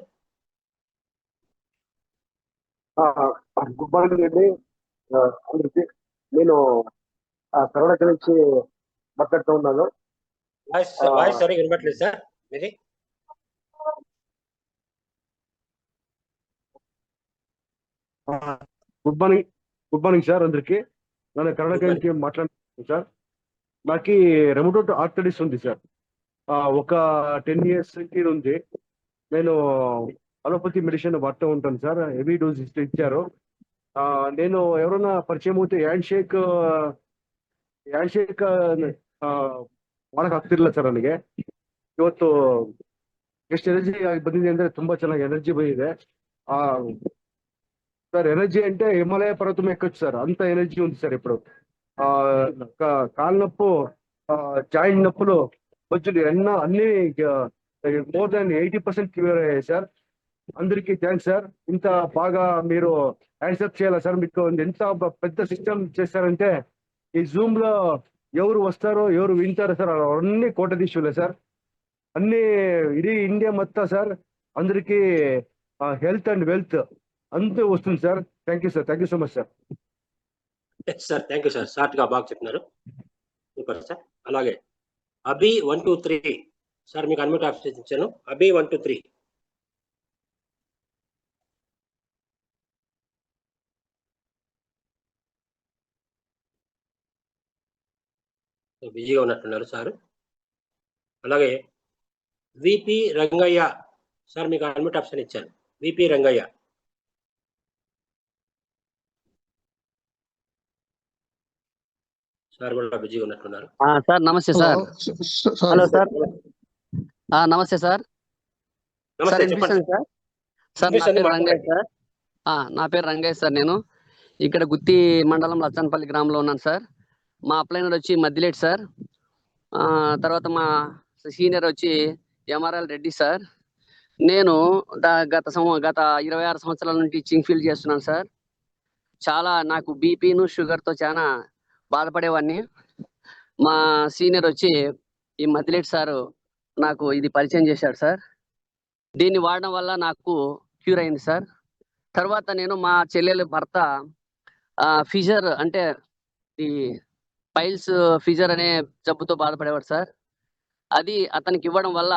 గుడ్ మార్నింగ్ అండి అందరికి. నేను కర్ణాటక నుంచి మాట్లాడుతూ ఉన్నాను. వాయిస్ సరిగా వినట్లేదు సార్ మీది. గుడ్ మార్నింగ్ సార్ అందరికి. నేను కర్ణాటక నుంచి మాట్లాడుతున్నాను సార్. నాకు రెమటోడ్ ఆర్థరైటిస్ ఉంది సార్. ఒక 10 years ఉంది. నేను అలోపతి మెడిసిన్ వాడుతూ ఉంటాను సార్. హెవీ డోస్ ఇచ్చారు. నేను ఎవరైనా ಪರಿಚಯ అవుతే ಹ್ಯಾಂಡ್ ಶೇಕ್ ಮಾಡಕ್ ಆಗ್ತಿರ್ಲಿಲ್ಲ ಸರ್ ನನಗೆ. ಇವತ್ತು ಎಷ್ಟು ಎನರ್ಜಿ ಆಗಿ ಬಂದಿದೆ ಅಂದ್ರೆ ತುಂಬಾ ಚೆನ್ನಾಗಿ ಎನರ್ಜಿ ಬಂದಿದೆ సార్. ఎనర్జీ అంటే హిమాలయ పర్వతం ఎక్కొచ్చు సార్, అంత ఎనర్జీ ఉంది సార్. ఇప్పుడు కాళ్ళ నొప్పు, జాయింట్ నొప్పులు, బొజ్జులు అన్ని మోర్ దాన్ 80% క్యూర్ అయ్యాయి సార్. అందరికీ థ్యాంక్స్ సార్. ఇంత బాగా మీరు యాక్సెప్ట్ చేయాలి సార్. మీకు ఎంత పెద్ద సిస్టమ్ చేస్తారంటే ఈ జూమ్ లో ఎవరు వస్తారో ఎవరు వింటారో సార్ అన్ని కోటదీశులే సార్. అన్ని ఇడీ ఇండియా మొత్తం సార్ అందరికీ హెల్త్ అండ్ వెల్త్ అంతే వస్తుంది sir. Thank you sir. Thank you so much sir. Sir thank you sir, short గా బాగా చెప్తున్నారు. Super sir. అలాగే అభి 123 సార్, మీకు అన్మ్యూట్ ఆప్షన్ ఇచ్చాను. అభి 123. బిజీగా ఉన్నట్టున్నారు సార్. అలాగే విపి రంగయ్య సార్, మీకు అన్మ్యూట్ ఆప్షన్ ఇచ్చాను. విపి రంగయ్య. సార్ కూడా బిజీగా ఉన్నట్టున్నారు. సార్ నమస్తే సార్. Hello sir. నమస్తే సార్. సార్ వినిపిస్తుంది సార్. సార్ నా పేరు రంగయ్య సార్. నా పేరు రంగయ్య సార్. నేను ఇక్కడ గుత్తి మండలం లచ్చన్పల్లి గ్రామంలో ఉన్నాను సార్. మా అప్లైనర్ వచ్చి మద్దిలేటి సార్. తర్వాత మా సీనియర్ వచ్చి ఎంఆర్ఎల్ రెడ్డి సార్. నేను గత 26 సంవత్సరాల నుండి టీచింగ్ ఫీల్డ్ చేస్తున్నాను సార్. చాలా నాకు బీపీను షుగర్తో చాలా బాధపడేవాడిని. మా సీనియర్ వచ్చి ఈ మద్దిలేటి సారు నాకు ఇది పరిచయం చేశాడు సార్. దీన్ని వాడడం వల్ల నాకు క్యూర్ అయింది సార్. తర్వాత నేను మా చెల్లెలు భర్త ఫిజర్ అంటే ఈ పైల్స్ ఫిజర్ అనే జబ్బుతో బాధపడేవాడు సార్. అది అతనికి ఇవ్వడం వల్ల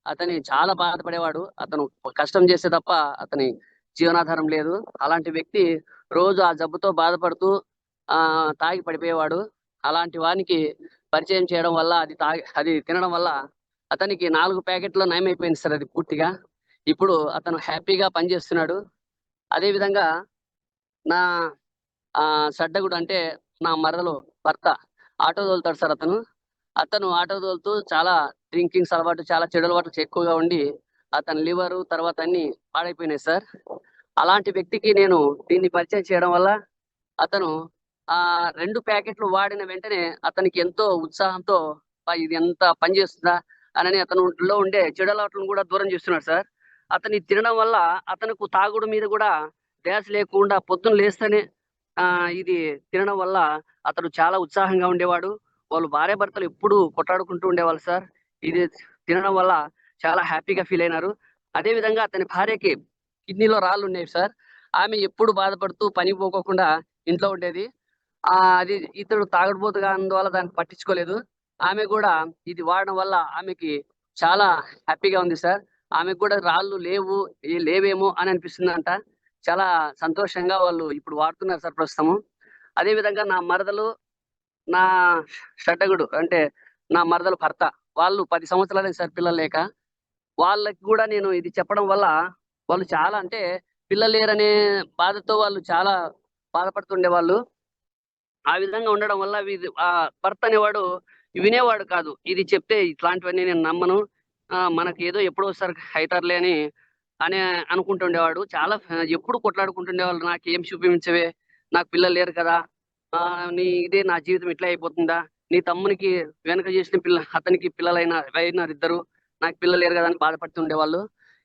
అతని చాలా బాధపడేవాడు. అతను కష్టం చేసే తప్ప అతని జీవనాధారం లేదు. అలాంటి వ్యక్తి రోజు ఆ జబ్బుతో బాధపడుతూ తాగి పడిపోయేవాడు. అలాంటి వానికి పరిచయం చేయడం వల్ల అది తినడం వల్ల అతనికి 4 ప్యాకెట్లో నయమైపోయింది సార్. అది పూర్తిగా ఇప్పుడు అతను హ్యాపీగా పనిచేస్తున్నాడు. అదేవిధంగా నా సడ్డగుడు అంటే నా మరదలు భర్త ఆటో తోలుతాడు సార్. అతను ఆటో తోలుతూ చాలా డ్రింకింగ్స్ అలవాటు, చాలా చెడు అలవాట్లు ఎక్కువగా ఉండి అతని లివరు తర్వాత అన్ని పాడైపోయినాయి సార్. అలాంటి వ్యక్తికి నేను దీన్ని పరిచయం చేయడం వల్ల అతను 2 ప్యాకెట్లు వాడిన వెంటనే అతనికి ఎంతో ఉత్సాహంతో ఇది ఎంత పనిచేస్తుందా అని అతనిలో ఉండే చెడు అలవాట్లను కూడా దూరం చేస్తున్నాడు సార్. అతని తినడం వల్ల అతనికి తాగుడు మీద కూడా ధ్యాస లేకుండా పొద్దున లేస్తేనే ఇది తినడం వల్ల అతడు చాలా ఉత్సాహంగా ఉండేవాడు. వాళ్ళు భార్యాభర్తలు ఎప్పుడు కొట్లాడుకుంటూ ఉండేవాళ్ళు సార్. ఇది తినడం వల్ల చాలా హ్యాపీగా ఫీల్ అయినారు. అదేవిధంగా అతని భార్యకి కిడ్నీలో రాళ్ళు ఉన్నాయి సార్. ఆమె ఎప్పుడు బాధపడుతూ పని పోకోకుండా ఇంట్లో ఉండేది. అది ఇతడు తాగడిపోతుగా అందువల్ల దాన్ని పట్టించుకోలేదు. ఆమె కూడా ఇది వాడడం వల్ల ఆమెకి చాలా హ్యాపీగా ఉంది సార్. ఆమెకు కూడా రాళ్ళు లేవేమో అని అనిపిస్తుందంట. చాలా సంతోషంగా వాళ్ళు ఇప్పుడు వాడుతున్నారు సార్ ప్రస్తుతము. అదేవిధంగా నా మరదలు, నా షడ్డగుడు అంటే నా మరదలు భర్త, వాళ్ళు 10 సంవత్సరాలే సార్ పిల్లలు లేక. వాళ్ళకి కూడా నేను ఇది చెప్పడం వల్ల వాళ్ళు చాలా అంటే పిల్లలు లేరనే బాధతో వాళ్ళు చాలా బాధపడుతుండేవాళ్ళు. ఆ విధంగా ఉండడం వల్ల భర్త అనేవాడు వినేవాడు కాదు. ఇది చెప్తే ఇట్లాంటివన్నీ నేను నమ్మను, మనకి ఏదో ఎప్పుడో ఒకసారి అవుతారులే అని అనుకుంటుండేవాడు. చాలా ఎప్పుడు కొట్లాడుకుంటుండేవాళ్ళు. నాకేం చూపించవే, నాకు పిల్లలు లేరు కదా, ఇదే నా జీవితం ఇట్లా అయిపోతుందా, నీ తమ్మునికి వెనక చేసిన అతనికి పిల్లలైనారు 2, నాకు పిల్లలు లేరు కదా అని బాధపడుతుండేవాళ్ళు.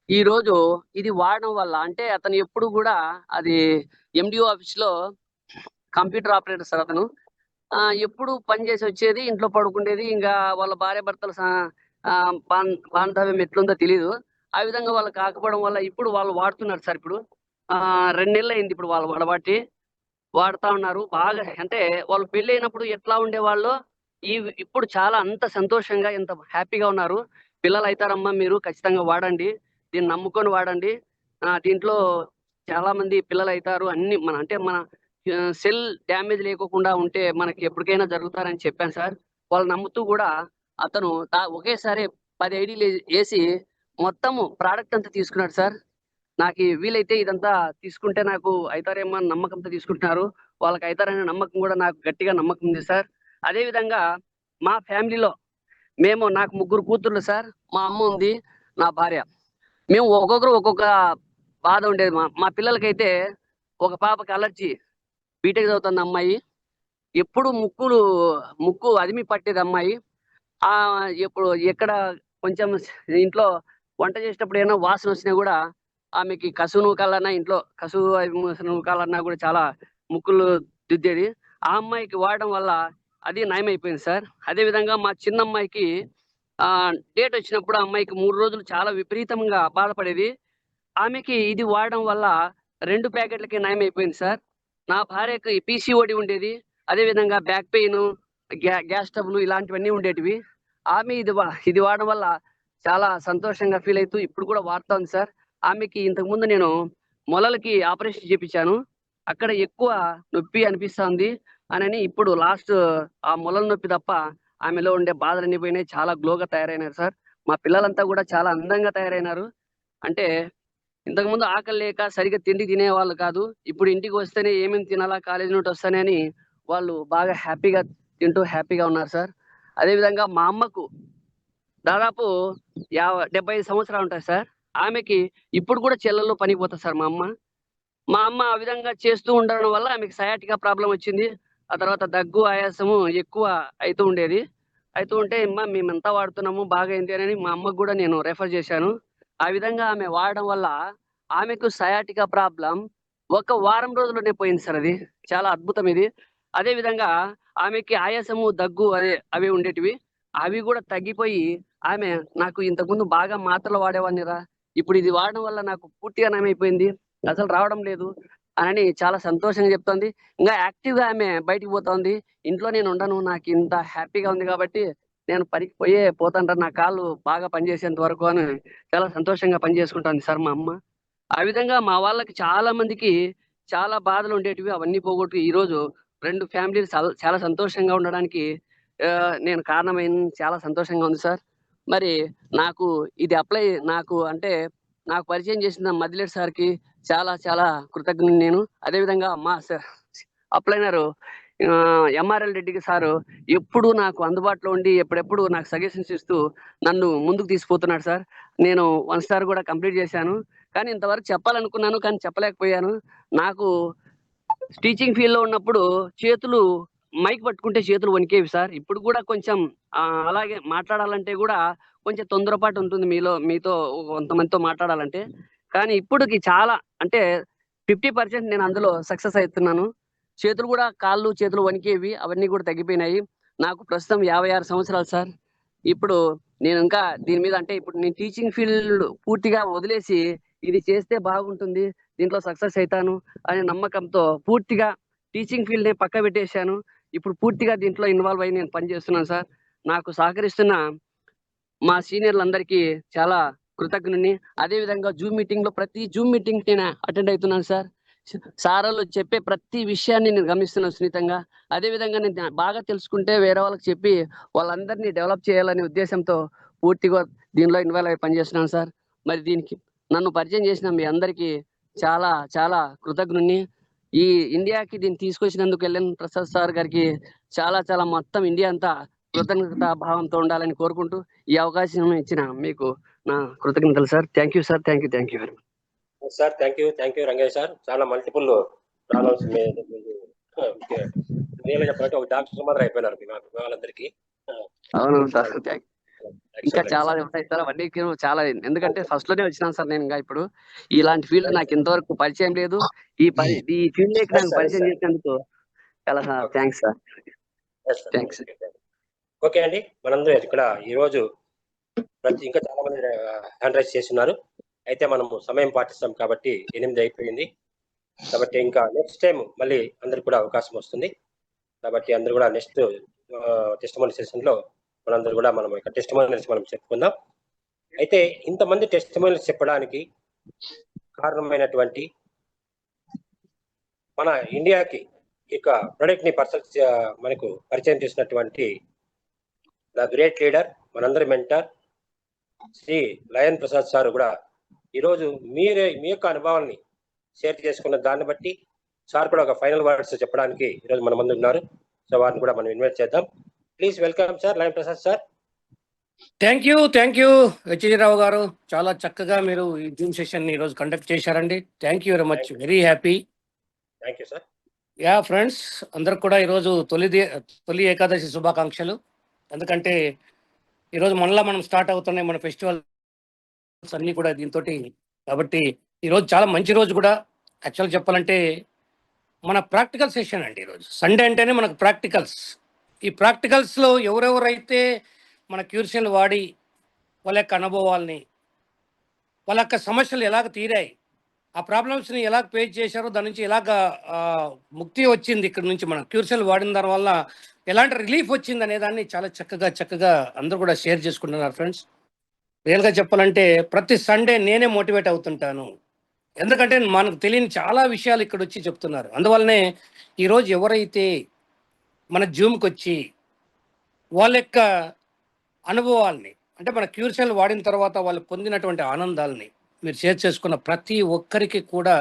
ఈ రోజు ఇది వాడడం వల్ల అంటే అతను ఎప్పుడు కూడా అది ఎండిఓ ఆఫీస్ లో కంప్యూటర్ ఆపరేటర్ సార్ అతను. ఎప్పుడు పని చేసి వచ్చేది, ఇంట్లో పడుకుండేది. ఇంకా వాళ్ళ భార్య భర్తల బాంధవ్యం ఎట్లుందో తెలియదు. ఆ విధంగా వాళ్ళు కాకపోవడం వల్ల ఇప్పుడు వాళ్ళు వాడుతున్నారు సార్. ఇప్పుడు 2 నెలలు అయింది ఇప్పుడు వాళ్ళు వాడుతా ఉన్నారు బాగా. అంటే వాళ్ళు పెళ్లి అయినప్పుడు ఎట్లా ఉండేవాళ్ళో ఇప్పుడు చాలా అంత సంతోషంగా ఎంత హ్యాపీగా ఉన్నారు. పిల్లలు అవుతారమ్మా, మీరు ఖచ్చితంగా వాడండి, దీన్ని నమ్ముకొని వాడండి. దీంట్లో చాలా మంది పిల్లలు అవుతారు. అన్ని మన సెల్ డ్యామేజ్ లేకోకుండా ఉంటే మనకి ఎప్పటికైనా జరుగుతారని చెప్పాను సార్. వాళ్ళు నమ్ముతూ కూడా అతను ఒకేసారి 10 ఐడీలు వేసి మొత్తము ప్రోడక్ట్ అంతా తీసుకున్నాడు సార్. నాకు వీలైతే ఇదంతా తీసుకుంటే నాకు అవుతారేమో అని నమ్మకంతో తీసుకుంటున్నారు. వాళ్ళకి అవుతారనే నమ్మకం కూడా నాకు గట్టిగా నమ్మకం ఉంది సార్. అదే విధంగా మా ఫ్యామిలీలో నాకు 3 కూతుర్లు సార్. మా అమ్మ ఉంది, నా భార్య. మేము ఒక్కొక్కరు ఒక్కొక్క బాధ ఉండేది. మా పిల్లలకైతే ఒక పాపకి అలర్జీ, బీటెక్ చదువుతుంది అమ్మాయి. ఎప్పుడు ముక్కు అదిమి పట్టేది అమ్మాయి. ఎప్పుడు ఎక్కడ కొంచెం ఇంట్లో వంట చేసేటప్పుడు ఏమైనా వాసన వచ్చినా కూడా ఆమెకి కసువు నూకాలన్నా, ఇంట్లో కసువు నూకాలన్నా కూడా చాలా ముక్కులు దిద్దేది. ఆ అమ్మాయికి వాడడం వల్ల అది నయమైపోయింది సార్. అదే విధంగా మా చిన్న అమ్మాయికి డేట్ వచ్చినప్పుడు ఆ అమ్మాయికి 3 రోజులు చాలా విపరీతంగా బాధపడేది. ఆమెకి ఇది వాడడం వల్ల 2 ప్యాకెట్లకి నయమైపోయింది సార్. నా భార్యకి పీసీఓడి ఉండేది. అదే విధంగా బ్యాక్ పెయిన్, గ్యాస్ ట్రబుల్ ఇలాంటివన్నీ ఉండేటివి. ఆమె ఇది వాడడం వల్ల చాలా సంతోషంగా ఫీల్ అవుతూ ఇప్పుడు కూడా వాడుతా ఉంది సార్. ఆమెకి ఇంతకుముందు నేను మొలలకి ఆపరేషన్ చేపించాను. అక్కడ ఎక్కువ నొప్పి అనిపిస్తుంది అని ఇప్పుడు లాస్ట్ ఆ మొలల నొప్పి తప్ప ఆమెలో ఉండే బాధలన్నీ పోయినాయి. చాలా గ్లోగా తయారైనారు సార్. మా పిల్లలంతా కూడా చాలా అందంగా తయారైనారు. అంటే ఇంతకుముందు ఆకలి లేక సరిగ్గా తిండి తినేవాళ్ళు కాదు. ఇప్పుడు ఇంటికి వస్తేనే ఏమేమి తినాలా, కాలేజీ నుండి వస్తేనే అని వాళ్ళు బాగా హ్యాపీగా తింటూ హ్యాపీగా ఉన్నారు సార్. అదేవిధంగా మా అమ్మకు దాదాపు 75 సంవత్సరాలు ఉంటాయి సార్. ఆమెకి ఇప్పుడు కూడా చెల్లెల్లో పనికి పోతుంది సార్ మా అమ్మ ఆ విధంగా చేస్తూ ఉండడం వల్ల ఆమెకి సయాటికా ప్రాబ్లం వచ్చింది. ఆ తర్వాత దగ్గు, ఆయాసము ఎక్కువ అవుతూ ఉండేది. అవుతూ ఉంటే మేమంతా వాడుతున్నాము బాగా అయింది అని మా అమ్మకు కూడా నేను రెఫర్ చేశాను. ఆ విధంగా ఆమె వాడడం వల్ల ఆమెకు సయాటికా ప్రాబ్లం 1 వారం రోజుల్లోనే పోయింది సార్. అది చాలా అద్భుతం ఇది. అదే విధంగా ఆమెకి ఆయాసము, దగ్గు అవి ఉండేటివి. అవి కూడా తగ్గిపోయి ఆమె నాకు ఇంతకుముందు బాగా మాత్రలు వాడేవాడినిరా, ఇప్పుడు ఇది వాడడం వల్ల నాకు పూర్తిగా నయమైపోయింది, అసలు రావడం లేదు అని చాలా సంతోషంగా చెప్తోంది. ఇంకా యాక్టివ్గా ఆమె బయటికి పోతోంది. ఇంట్లో నేను ఉండను, నాకు ఇంత హ్యాపీగా ఉంది కాబట్టి నేను పనికి పోతాంటారు, నా కాళ్ళు బాగా పనిచేసేంత వరకు అని చాలా సంతోషంగా పని చేసుకుంటుంది సార్ మా అమ్మ. ఆ విధంగా మా వాళ్ళకి చాలా మందికి చాలా బాధలు ఉండేటివి, అవన్నీ పోగొట్టు ఈరోజు 2 ఫ్యామిలీలు చాలా సంతోషంగా ఉండడానికి నేను కారణమైన చాలా సంతోషంగా ఉంది సార్. మరి నాకు ఇది నాకు పరిచయం చేసిన మదిలేటి సార్కి చాలా చాలా కృతజ్ఞుని నేను. అదేవిధంగా మా అప్లైనరు ఎంఆర్ఎల్ రెడ్డికి సారు ఎప్పుడు నాకు అందుబాటులో ఉండి ఎప్పుడెప్పుడు నాకు సజెషన్స్ ఇస్తూ నన్ను ముందుకు తీసుకుపోతున్నాడు సార్. నేను 1 స్టార్ కూడా కంప్లీట్ చేశాను, కానీ ఇంతవరకు చెప్పాలనుకున్నాను కానీ చెప్పలేకపోయాను. నాకు టీచింగ్ ఫీల్డ్లో ఉన్నప్పుడు మైక్ పట్టుకుంటే చేతులు వణికేవి సార్. ఇప్పుడు కూడా కొంచెం అలాగే మాట్లాడాలంటే కూడా కొంచెం తొందరపాటు ఉంటుంది మీతో కొంతమందితో మాట్లాడాలంటే. కానీ ఇప్పటికి చాలా అంటే 50% నేను అందులో సక్సెస్ అవుతున్నాను. చేతులు కూడా కాళ్ళు చేతులు వణికేవి, అవన్నీ కూడా తగ్గిపోయినాయి. నాకు ప్రస్తుతం 56 సంవత్సరాలు సార్. ఇప్పుడు నేను ఇంకా దీని మీద ఇప్పుడు నేను టీచింగ్ ఫీల్డ్ పూర్తిగా వదిలేసి ఇది చేస్తే బాగుంటుంది, దీంట్లో సక్సెస్ అవుతాను అనే నమ్మకంతో పూర్తిగా టీచింగ్ ఫీల్డ్ని పక్క పెట్టేశాను. ఇప్పుడు పూర్తిగా దీంట్లో ఇన్వాల్వ్ అయ్యి నేను పనిచేస్తున్నాను సార్. నాకు సహకరిస్తున్న మా సీనియర్లందరికీ చాలా కృతజ్ఞుని. అదేవిధంగా ప్రతి జూమ్ మీటింగ్ నేను అటెండ్ అవుతున్నాను సార్. సార్లు చెప్పే ప్రతి విషయాన్ని నేను గమనిస్తున్నాను సున్నితంగా. అదేవిధంగా నేను బాగా తెలుసుకుంటే వేరే వాళ్ళకి చెప్పి వాళ్ళందరినీ డెవలప్ చేయాలనే ఉద్దేశంతో పూర్తిగా దీనిలో ఇన్వాల్వ్ అయ్యి పనిచేస్తున్నాను సార్. మరి దీనికి నన్ను పరిచయం చేసిన మీ అందరికీ చాలా చాలా కృతజ్ఞుని. ఈ ఇండియాకి దీన్ని తీసుకొచ్చినందుకు ఎల్ఎన్ ప్రసాద్ సార్ గారికి చాలా చాలా మొత్తం ఇండియా అంతా కృతజ్ఞతా భావంతో ఉండాలని కోరుకుంటూ ఈ అవకాశం ఇచ్చిన మీకు నా కృతజ్ఞతలు sir. Thank you sir. Thank you very much sir. Thank you Rangaiah sir. చాలా మల్టిపుల్ ప్రాబ్లమ్స్ చెప్పాలంటే ఒక డాక్టర్ మాత్రం అయిపోయినారు వాళ్ళందరికీ. అవును సార్. ఇంకా చాలా ఉంటాయి సార్ అవన్నీ చాలా, ఎందుకంటే ఫస్ట్ లోనే వచ్చినాను సార్ నేను. ఇంకా ఇప్పుడు ఇలాంటి ఫీల్డ్ నాకు ఇంతవరకు పరిచయం లేదు. ఈ ఫీల్డ్ లోకి నాకు పరిచయం చేసినందుకు చాలా థ్యాంక్స్ సార్. థ్యాంక్స్. ఓకే అండి, మనందరూ ఇక్కడ ఈరోజు ఇంకా చాలా మంది హ్యాండ్ రైజ్ చేస్తున్నారు. అయితే మనము సమయం పాటిస్తాం కాబట్టి 8 అయిపోయింది. కాబట్టి ఇంకా నెక్స్ట్ టైం మళ్ళీ అందరికి కూడా అవకాశం వస్తుంది. కాబట్టి అందరూ కూడా నెక్స్ట్ టెస్టిమోనీ సెషన్ లో మనందరూ కూడా మనం ఇక్కడ టెస్టిమోనీస్ మనం చెప్పుకుందాం. అయితే ఇంతమంది టెస్టిమోనీస్ చెప్పడానికి కారణమైనటువంటి మన ఇండియాకి ఇక ప్రొడక్ట్ ని మనకు పరిచయం చేసినటువంటి ద గ్రేట్ లీడర్, మనందరి mentor Shri Lion Prasad sir కూడా ఈరోజు మీ యొక్క అనుభవాన్ని షేర్ చేసుకున్న దాన్ని బట్టి సార్ కూడా ఒక ఫైనల్ వర్డ్స్ చెప్పడానికి ఈరోజు మన ముందు ఉన్నారు. సో వారిని కూడా మనం ఇన్వైట్ చేద్దాం. Please welcome sir lion Prasad sir. Thank you HG Rao గారు, చాలా చక్కగా మీరు ఈ జూమ్ సెషన్ ఈ రోజు కండక్ట్ చేశారండి. Thank you very much, very happy. Thank you sir. Yeah friends, అందరికి కూడా ఈరోజు తొలి ఏకాదశి శుభాకాంక్షలు. ఎందుకంటే ఈరోజు మనం స్టార్ట్ అవుతున్నాయి మన ఫెస్టివల్స్ అన్నీ కూడా దీంతో. కాబట్టి ఈరోజు చాలా మంచి రోజు కూడా. యాక్చువల్ చెప్పాలంటే మన ప్రాక్టికల్ సెషన్ అండి ఈరోజు. సండే అంటేనే మనకు ప్రాక్టికల్స్. ఈ ప్రాక్టికల్స్లో ఎవరెవరైతే మన క్యూర్షియల్ వాడి వాళ్ళ యొక్క అనుభవాల్ని, వాళ్ళ యొక్క సమస్యలు ఎలాగ తీరాయి, ఆ ప్రాబ్లమ్స్ని ఎలా ఫేస్ చేశారో, దాని నుంచి ఎలాగ ముక్తి వచ్చింది, ఇక్కడ నుంచి మనం క్యూర్షియల్ వాడిన దాని వల్ల ఎలాంటి రిలీఫ్ వచ్చింది అనే దాన్ని చాలా చక్కగా అందరూ కూడా షేర్ చేసుకుంటున్నారు ఫ్రెండ్స్. రియల్గా చెప్పాలంటే ప్రతి సండే నేనే మోటివేట్ అవుతుంటాను. ఎందుకంటే మనకు తెలియని చాలా విషయాలు ఇక్కడ వచ్చి చెప్తున్నారు. అందువల్లనే ఈరోజు ఎవరైతే మన జూమ్కి వచ్చి వాళ్ళ యొక్క అనుభవాల్ని, అంటే మన క్యూర్షియల్ వాడిన తర్వాత వాళ్ళు పొందినటువంటి ఆనందాలని మీరు షేర్ చేసుకున్న ప్రతి ఒక్కరికి కూడా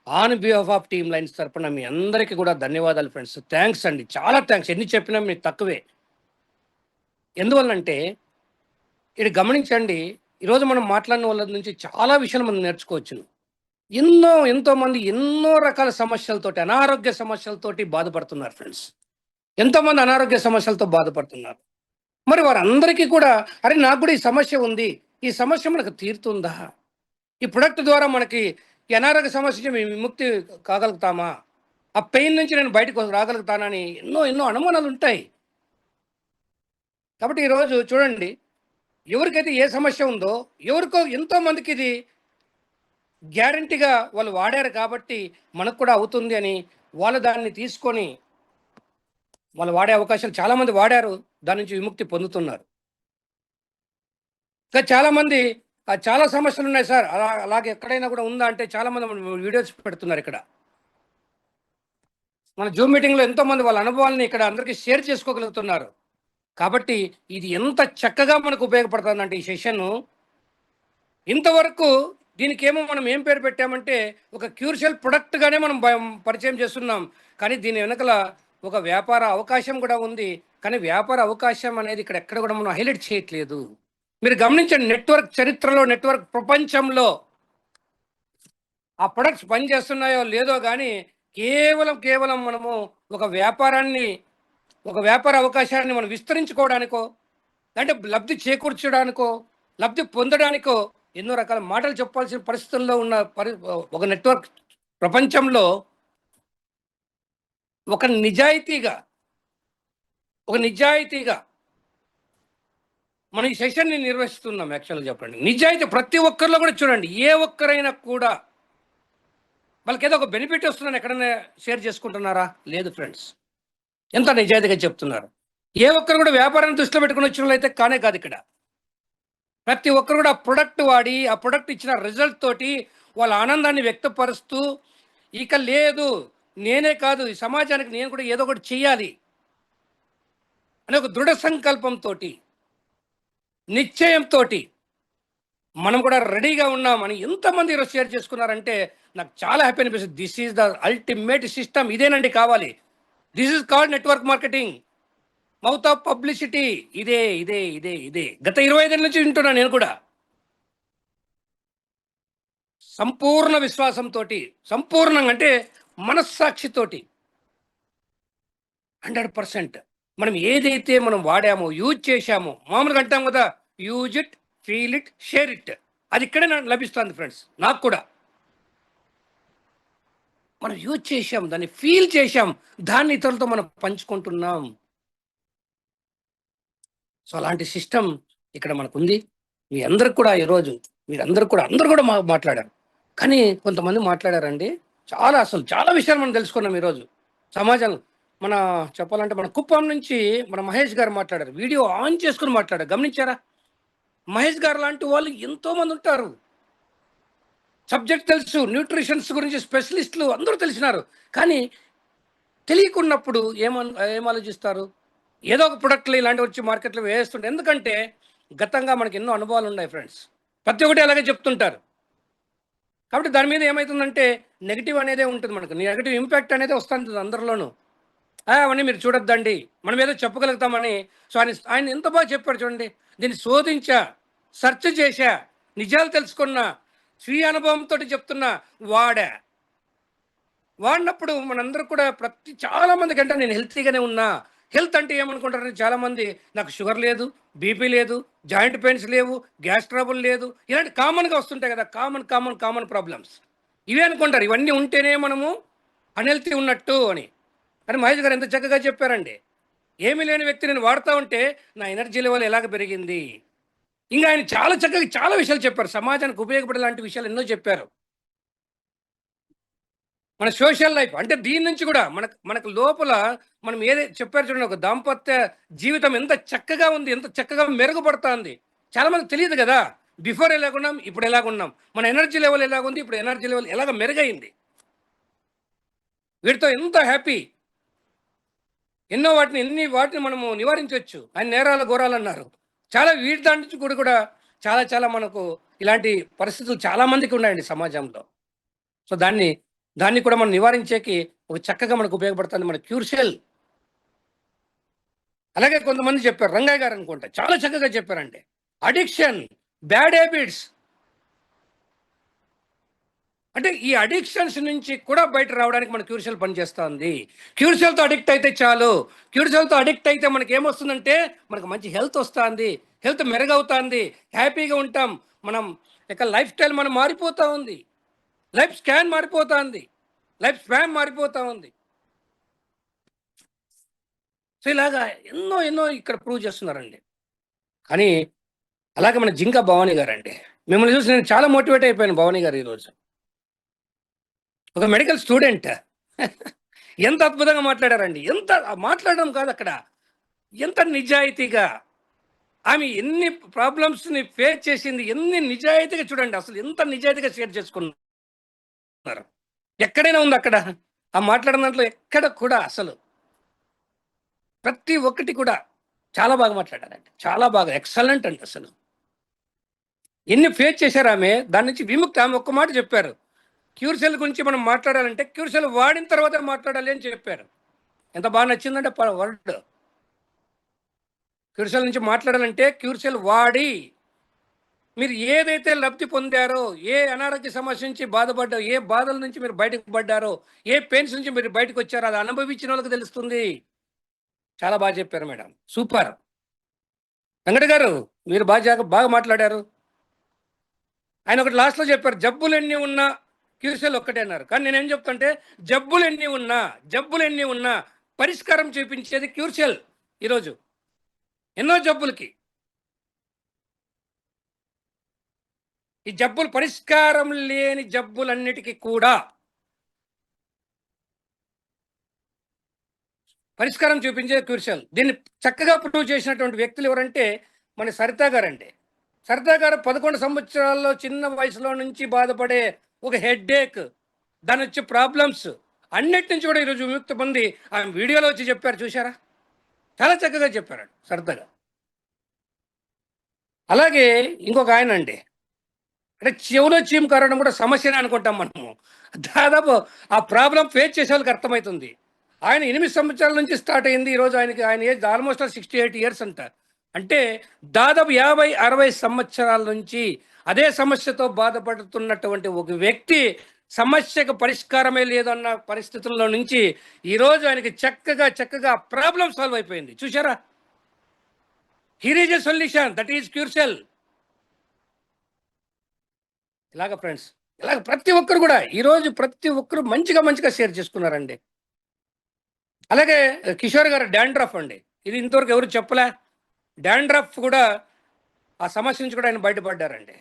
on behalf of team lines తరపున మీ అందరికీ కూడా ధన్యవాదాలు ఫ్రెండ్స్. థ్యాంక్స్ అండి, చాలా థ్యాంక్స్. ఎన్ని చెప్పినా మీకు తక్కువే. ఎందువల్లంటే ఇది గమనించండి, ఈరోజు మనం మాట్లాడిన వాళ్ళ నుంచి చాలా విషయాలు మనం నేర్చుకోవచ్చు. ఎంతోమంది ఎన్నో రకాల సమస్యలతోటి, అనారోగ్య సమస్యలతోటి బాధపడుతున్నారు ఫ్రెండ్స్. ఎంతోమంది అనారోగ్య సమస్యలతో బాధపడుతున్నారు. మరి వారందరికీ కూడా అరే నాకు కూడా ఈ సమస్య ఉంది, ఈ సమస్య మనకు తీరుతుందా, ఈ ప్రొడక్ట్ ద్వారా మనకి ఈ అనారోగ్య సమస్య విముక్తి కాగలుగుతామా, ఆ పెయిన్ నుంచి నేను బయటకు రాగలుగుతానని ఎన్నో అనుమానాలు ఉంటాయి. కాబట్టి ఈరోజు చూడండి, ఎవరికైతే ఏ సమస్య ఉందో ఎవరికో ఎంతో మందికి ఇది గ్యారంటీగా వాళ్ళు వాడారు కాబట్టి మనకు కూడా అవుతుంది అని వాళ్ళు దాన్ని తీసుకొని వాళ్ళు వాడే అవకాశాలు, చాలామంది వాడారు, దాని నుంచి విముక్తి పొందుతున్నారు. ఇంకా చాలామంది చాలా సమస్యలు ఉన్నాయి సార్, అలాగే ఎక్కడైనా కూడా ఉందా అంటే చాలామంది వీడియోస్ పెడుతున్నారు. ఇక్కడ మన జూమ్ మీటింగ్లో ఎంతోమంది వాళ్ళ అనుభవాలని ఇక్కడ అందరికీ షేర్ చేసుకోగలుగుతున్నారు. కాబట్టి ఇది ఎంత చక్కగా మనకు ఉపయోగపడుతుందంటే ఈ సెషన్. ఇంతవరకు దీనికేమో మనం ఏం పేరు పెట్టామంటే ఒక క్యూర్షియల్ ప్రొడక్ట్గానే మనం పరిచయం చేస్తున్నాం. కానీ దీని వెనకల ఒక వ్యాపార అవకాశం కూడా ఉంది. కానీ వ్యాపార అవకాశం అనేది ఇక్కడ ఎక్కడ కూడా మనం హైలైట్ చేయట్లేదు. మీరు గమనించండి, నెట్వర్క్ చరిత్రలో, నెట్వర్క్ ప్రపంచంలో ఆ ప్రొడక్ట్స్ పనిచేస్తున్నాయో లేదో కానీ కేవలం మనము ఒక వ్యాపార అవకాశాన్ని మనం విస్తరించుకోవడానికో, అంటే లబ్ధి చేకూర్చడానికో, లబ్ధి పొందడానికో ఎన్నో రకాల మాటలు చెప్పాల్సిన పరిస్థితుల్లో ఉన్న ఒక నెట్వర్క్ ప్రపంచంలో ఒక నిజాయితీగా మనం ఈ సెషన్ని నిర్వహిస్తున్నాం. యాక్చువల్గా చెప్పండి, నిజాయితీ ప్రతి ఒక్కరిలో కూడా చూడండి, ఏ ఒక్కరైనా కూడా వాళ్ళకి ఏదో ఒక బెనిఫిట్ వస్తుందని ఎక్కడైనా షేర్ చేసుకుంటున్నారా? లేదు ఫ్రెండ్స్. ఎంత నిజాయితీగా చెప్తున్నారు. ఏ ఒక్కరు కూడా వ్యాపారాన్ని దృష్టిలో పెట్టుకుని వచ్చిన వాళ్ళైతే కానే కాదు. ఇక్కడ ప్రతి ఒక్కరు కూడా ఆ ప్రొడక్ట్ వాడి, ఆ ప్రొడక్ట్ ఇచ్చిన రిజల్ట్ తోటి వాళ్ళ ఆనందాన్ని వ్యక్తపరుస్తూ, ఇక లేదు నేనే కాదు ఈ సమాజానికి నేను కూడా ఏదో ఒకటి చెయ్యాలి అనే ఒక దృఢ సంకల్పంతో, నిశ్చయంతో మనం కూడా రెడీగా ఉన్నామని ఎంతమంది ఈరోజు షేర్ చేసుకున్నారంటే నాకు చాలా హ్యాపీ అనిపిస్తుంది. This is the ultimate system. ఇదేనండి కావాలి. This is called network marketing, mouth of publicity. ఇదే గత 25 ఏళ్ళ నుంచి వింటున్నా నేను కూడా. సంపూర్ణ విశ్వాసంతో, సంపూర్ణంగా అంటే మనస్సాక్షితోటి 100% మనం ఏదైతే మనం వాడామో, యూజ్ చేశామో, మామూలుగా అంటాం కదా, use it, feel it, share it. అది ఇక్కడే నాకు లభిస్తుంది ఫ్రెండ్స్. నాకు కూడా మనం యూజ్ చేసాం, దాన్ని ఫీల్ చేసాం, దాన్ని ఇతరులతో మనం పంచుకుంటున్నాం. సో అలాంటి సిస్టమ్ ఇక్కడ మనకు ఉంది. మీ అందరికి కూడా ఈరోజు అందరూ కూడా మాట్లాడారు. కానీ కొంతమంది మాట్లాడారండి, అసలు చాలా విషయాలు మనం తెలుసుకున్నాం ఈరోజు సమాజం. చెప్పాలంటే మన కుప్పం నుంచి మన మహేష్ గారు మాట్లాడారు, వీడియో ఆన్ చేసుకుని మాట్లాడారు. గమనించారా? మహేష్ గారు లాంటి వాళ్ళు ఎంతో మంది ఉంటారు, సబ్జెక్ట్ తెలుసు, న్యూట్రిషన్స్ గురించి స్పెషలిస్టులు అందరూ తెలిసినారు. కానీ తెలియకున్నప్పుడు ఏం ఆలోచిస్తారు? ఏదో ఒక ప్రొడక్ట్లు ఇలాంటివి వచ్చి మార్కెట్లో వేస్తుంటారు. ఎందుకంటే గతంగా మనకి ఎన్నో అనుభవాలు ఉన్నాయి ఫ్రెండ్స్, ప్రతి ఒక్కటి అలాగే చెప్తుంటారు. కాబట్టి దాని మీద ఏమవుతుందంటే నెగిటివ్ అనేదే ఉంటుంది, మనకు నెగిటివ్ ఇంపాక్ట్ అనేది వస్తుంది అందరిలోనూ. అవన్నీ మీరు చూడొద్దండి, మనం ఏదో చెప్పగలుగుతామని. సో ఆయన ఎంత బాగా చెప్పాడు చూడండి. దీన్ని శోధించా, సెర్చ్ చేశా, నిజాలు తెలుసుకున్నా, స్వీయ అనుభవంతో చెప్తున్నా, వాడినప్పుడు మనందరూ కూడా చాలా మందికి అంటే నేను హెల్తీగానే ఉన్నా. హెల్త్ అంటే ఏమనుకుంటారని చాలామంది, నాకు షుగర్ లేదు, బీపీ లేదు, జాయింట్ పెయిన్స్ లేవు, గ్యాస్ ట్రబుల్ లేదు, ఇలాంటి కామన్గా వస్తుంటాయి కదా, కామన్ ప్రాబ్లమ్స్ ఇవే అనుకుంటారు. ఇవన్నీ ఉంటేనే మనము అన్హెల్తీ ఉన్నట్టు అని. కానీ మహేష్ గారు ఎంత చక్కగా చెప్పారండి. ఏమీ లేని వ్యక్తి నేను వాడుతూ ఉంటే నా ఎనర్జీ లెవెల్ ఎలాగ పెరిగింది. ఇంకా ఆయన చాలా చక్కగా చాలా విషయాలు చెప్పారు, సమాజానికి ఉపయోగపడే లాంటి విషయాలు ఎన్నో చెప్పారు. మన సోషల్ లైఫ్ అంటే దీని నుంచి కూడా మనకు లోపల మనం ఏదైతే చెప్పారు చూడండి, ఒక దాంపత్య జీవితం ఎంత చక్కగా ఉంది, ఎంత చక్కగా మెరుగుపడుతుంది. చాలా మందికి తెలియదు కదా, బిఫోర్ ఎలాగున్నాం, ఇప్పుడు ఎలాగున్నాం, మన ఎనర్జీ లెవెల్ ఎలాగుంది, ఇప్పుడు ఎనర్జీ లెవెల్ ఎలాగ మెరుగైంది. వీటితో ఎంత హ్యాపీ, ఎన్ని వాటిని మనము నివారించవచ్చు. ఆయన నేరాల ఘోరాలు అన్నారు, చాలా వీటి దాని నుంచి కూడా చాలా మనకు ఇలాంటి పరిస్థితులు చాలా మందికి ఉన్నాయండి సమాజంలో. సో దాన్ని కూడా మనం నివారించేకి ఒక చక్కగా మనకు ఉపయోగపడుతుంది మన క్యూర్సెల్. అలాగే కొంతమంది చెప్పారు, రంగయ్య గారు అనుకుంటా చాలా చక్కగా చెప్పారండి, అడిక్షన్, బ్యాడ్ హ్యాబిట్స్. అంటే ఈ అడిక్షన్స్ నుంచి కూడా బయట రావడానికి మన క్యూర్సెల్ పనిచేస్తుంది. క్యూర్సెల్తో అడిక్ట్ అయితే చాలు, క్యూర్సెల్తో అడిక్ట్ అయితే మనకి ఏమొస్తుందంటే మనకు మంచి హెల్త్ వస్తుంది, హెల్త్ మెరుగవుతుంది, హ్యాపీగా ఉంటాం. మనం లైఫ్ స్టైల్ మనం మారిపోతూ ఉంది, లైఫ్ స్కాన్ మారిపోతూ ఉంది, లైఫ్ స్పాన్ మారిపోతూ ఉంది. సో ఇలాగా ఎన్నో ఇక్కడ ప్రూవ్ చేస్తున్నారండి. కానీ అలాగే మన జింకా భవానీ గారు అండి, మిమ్మల్ని చూసి నేను చాలా మోటివేట్ అయిపోయాను. భవానీ గారు ఈరోజు ఒక మెడికల్ స్టూడెంట్ ఎంత అద్భుతంగా మాట్లాడారండి. ఎంత మాట్లాడడం కాదు, అక్కడ ఎంత నిజాయితీగా ఆమె ఎన్ని ప్రాబ్లమ్స్ని ఫేస్ చేసింది, ఎన్ని నిజాయితీగా చూడండి, అసలు ఎంత నిజాయితీగా షేర్ చేసుకున్నారు. ఎక్కడైనా ఉంది అక్కడ ఆ మాట్లాడిన దాంట్లో, ఎక్కడ కూడా అసలు ప్రతి ఒక్కటి కూడా చాలా బాగా మాట్లాడారండి, చాలా బాగా, ఎక్సలెంట్ అండి. అసలు ఎన్ని ఫేస్ చేశారు ఆమె, దాని నుంచి విముక్తి. ఆమె ఒక్క మాట చెప్పారు, క్యూర్సెల్ గురించి మనం మాట్లాడాలంటే క్యూర్సెల్ వాడిన తర్వాత మాట్లాడాలి అని చెప్పారు. ఎంత బాగా నచ్చిందంటే వర్డ్. క్యూర్సెల్ నుంచి మాట్లాడాలంటే క్యూర్సెల్ వాడి మీరు ఏదైతే లబ్ధి పొందారో, ఏ అనారోగ్య సమస్య నుంచి బాధపడ్డారో, ఏ బాధల నుంచి మీరు బయటకు పడ్డారో, ఏ పెయిన్స్ నుంచి మీరు బయటకు వచ్చారో, అది అనుభవించిన వాళ్ళకి తెలుస్తుంది. చాలా బాగా చెప్పారు మేడం, సూపర్. వెంకట గారు మీరు బాగా మాట్లాడారు. ఆయన ఒకటి లాస్ట్లో చెప్పారు, జబ్బులు ఎన్ని ఉన్నా క్యూర్సెల్ ఒక్కటే అన్నారు. కానీ నేనేం చెప్తుంటే జబ్బులు ఎన్ని ఉన్నా పరిష్కారం చూపించేది క్యూర్సెల్. ఈరోజు ఎన్నో జబ్బులకి ఈ జబ్బులు, పరిష్కారం లేని జబ్బులన్నిటికీ కూడా పరిష్కారం చూపించే క్యూర్సెల్. దీన్ని చక్కగా ప్రూవ్ చేసినటువంటి వ్యక్తులు ఎవరంటే మన సరితా గారండి. సరితా గారు 11 సంవత్సరాల్లో చిన్న వయసులో నుంచి బాధపడే ఒక హెడ్ఏక్, దాని వచ్చే ప్రాబ్లమ్స్ అన్నిటి నుంచి కూడా ఈరోజు విముక్తి పొంది ఆమె వీడియోలో వచ్చి చెప్పారు, చూసారా? చాలా చక్కగా చెప్పారు సరితగా. అలాగే ఇంకొక ఆయన అండి, అంటే చెవులో చీము కారడం కూడా సమస్యనే అనుకుంటాం మనము. దాదాపు ఆ ప్రాబ్లం ఫేస్ చేసే వాళ్ళకి అర్థమవుతుంది. ఆయన 8 సంవత్సరాల నుంచి స్టార్ట్ అయింది. ఈరోజు ఆయన ఏజ్ ఆల్మోస్ట్ 68 ఇయర్స్ అంట. అంటే దాదాపు 50-60 సంవత్సరాల నుంచి అదే సమస్యతో బాధపడుతున్నటువంటి ఒక వ్యక్తి, సమస్యకు పరిష్కారమే లేదన్న పరిస్థితుల్లో నుంచి ఈరోజు ఆయనకి చక్కగా ప్రాబ్లం సాల్వ్ అయిపోయింది. చూసారా? Here is a solution, that is క్యూర్సెల్. ఇలాగ ఫ్రెండ్స్, ఇలాగ ప్రతి ఒక్కరు కూడా ఈరోజు ప్రతి ఒక్కరు మంచిగా షేర్ చేసుకున్నారండి. అలాగే కిషోర్ గారు డాండ్రఫ్ అండి, ఇది ఇంతవరకు ఎవరు చెప్పలే. డాండ్రఫ్ కూడా ఆ సమస్య నుంచి కూడా ఆయన బయటపడ్డారండి.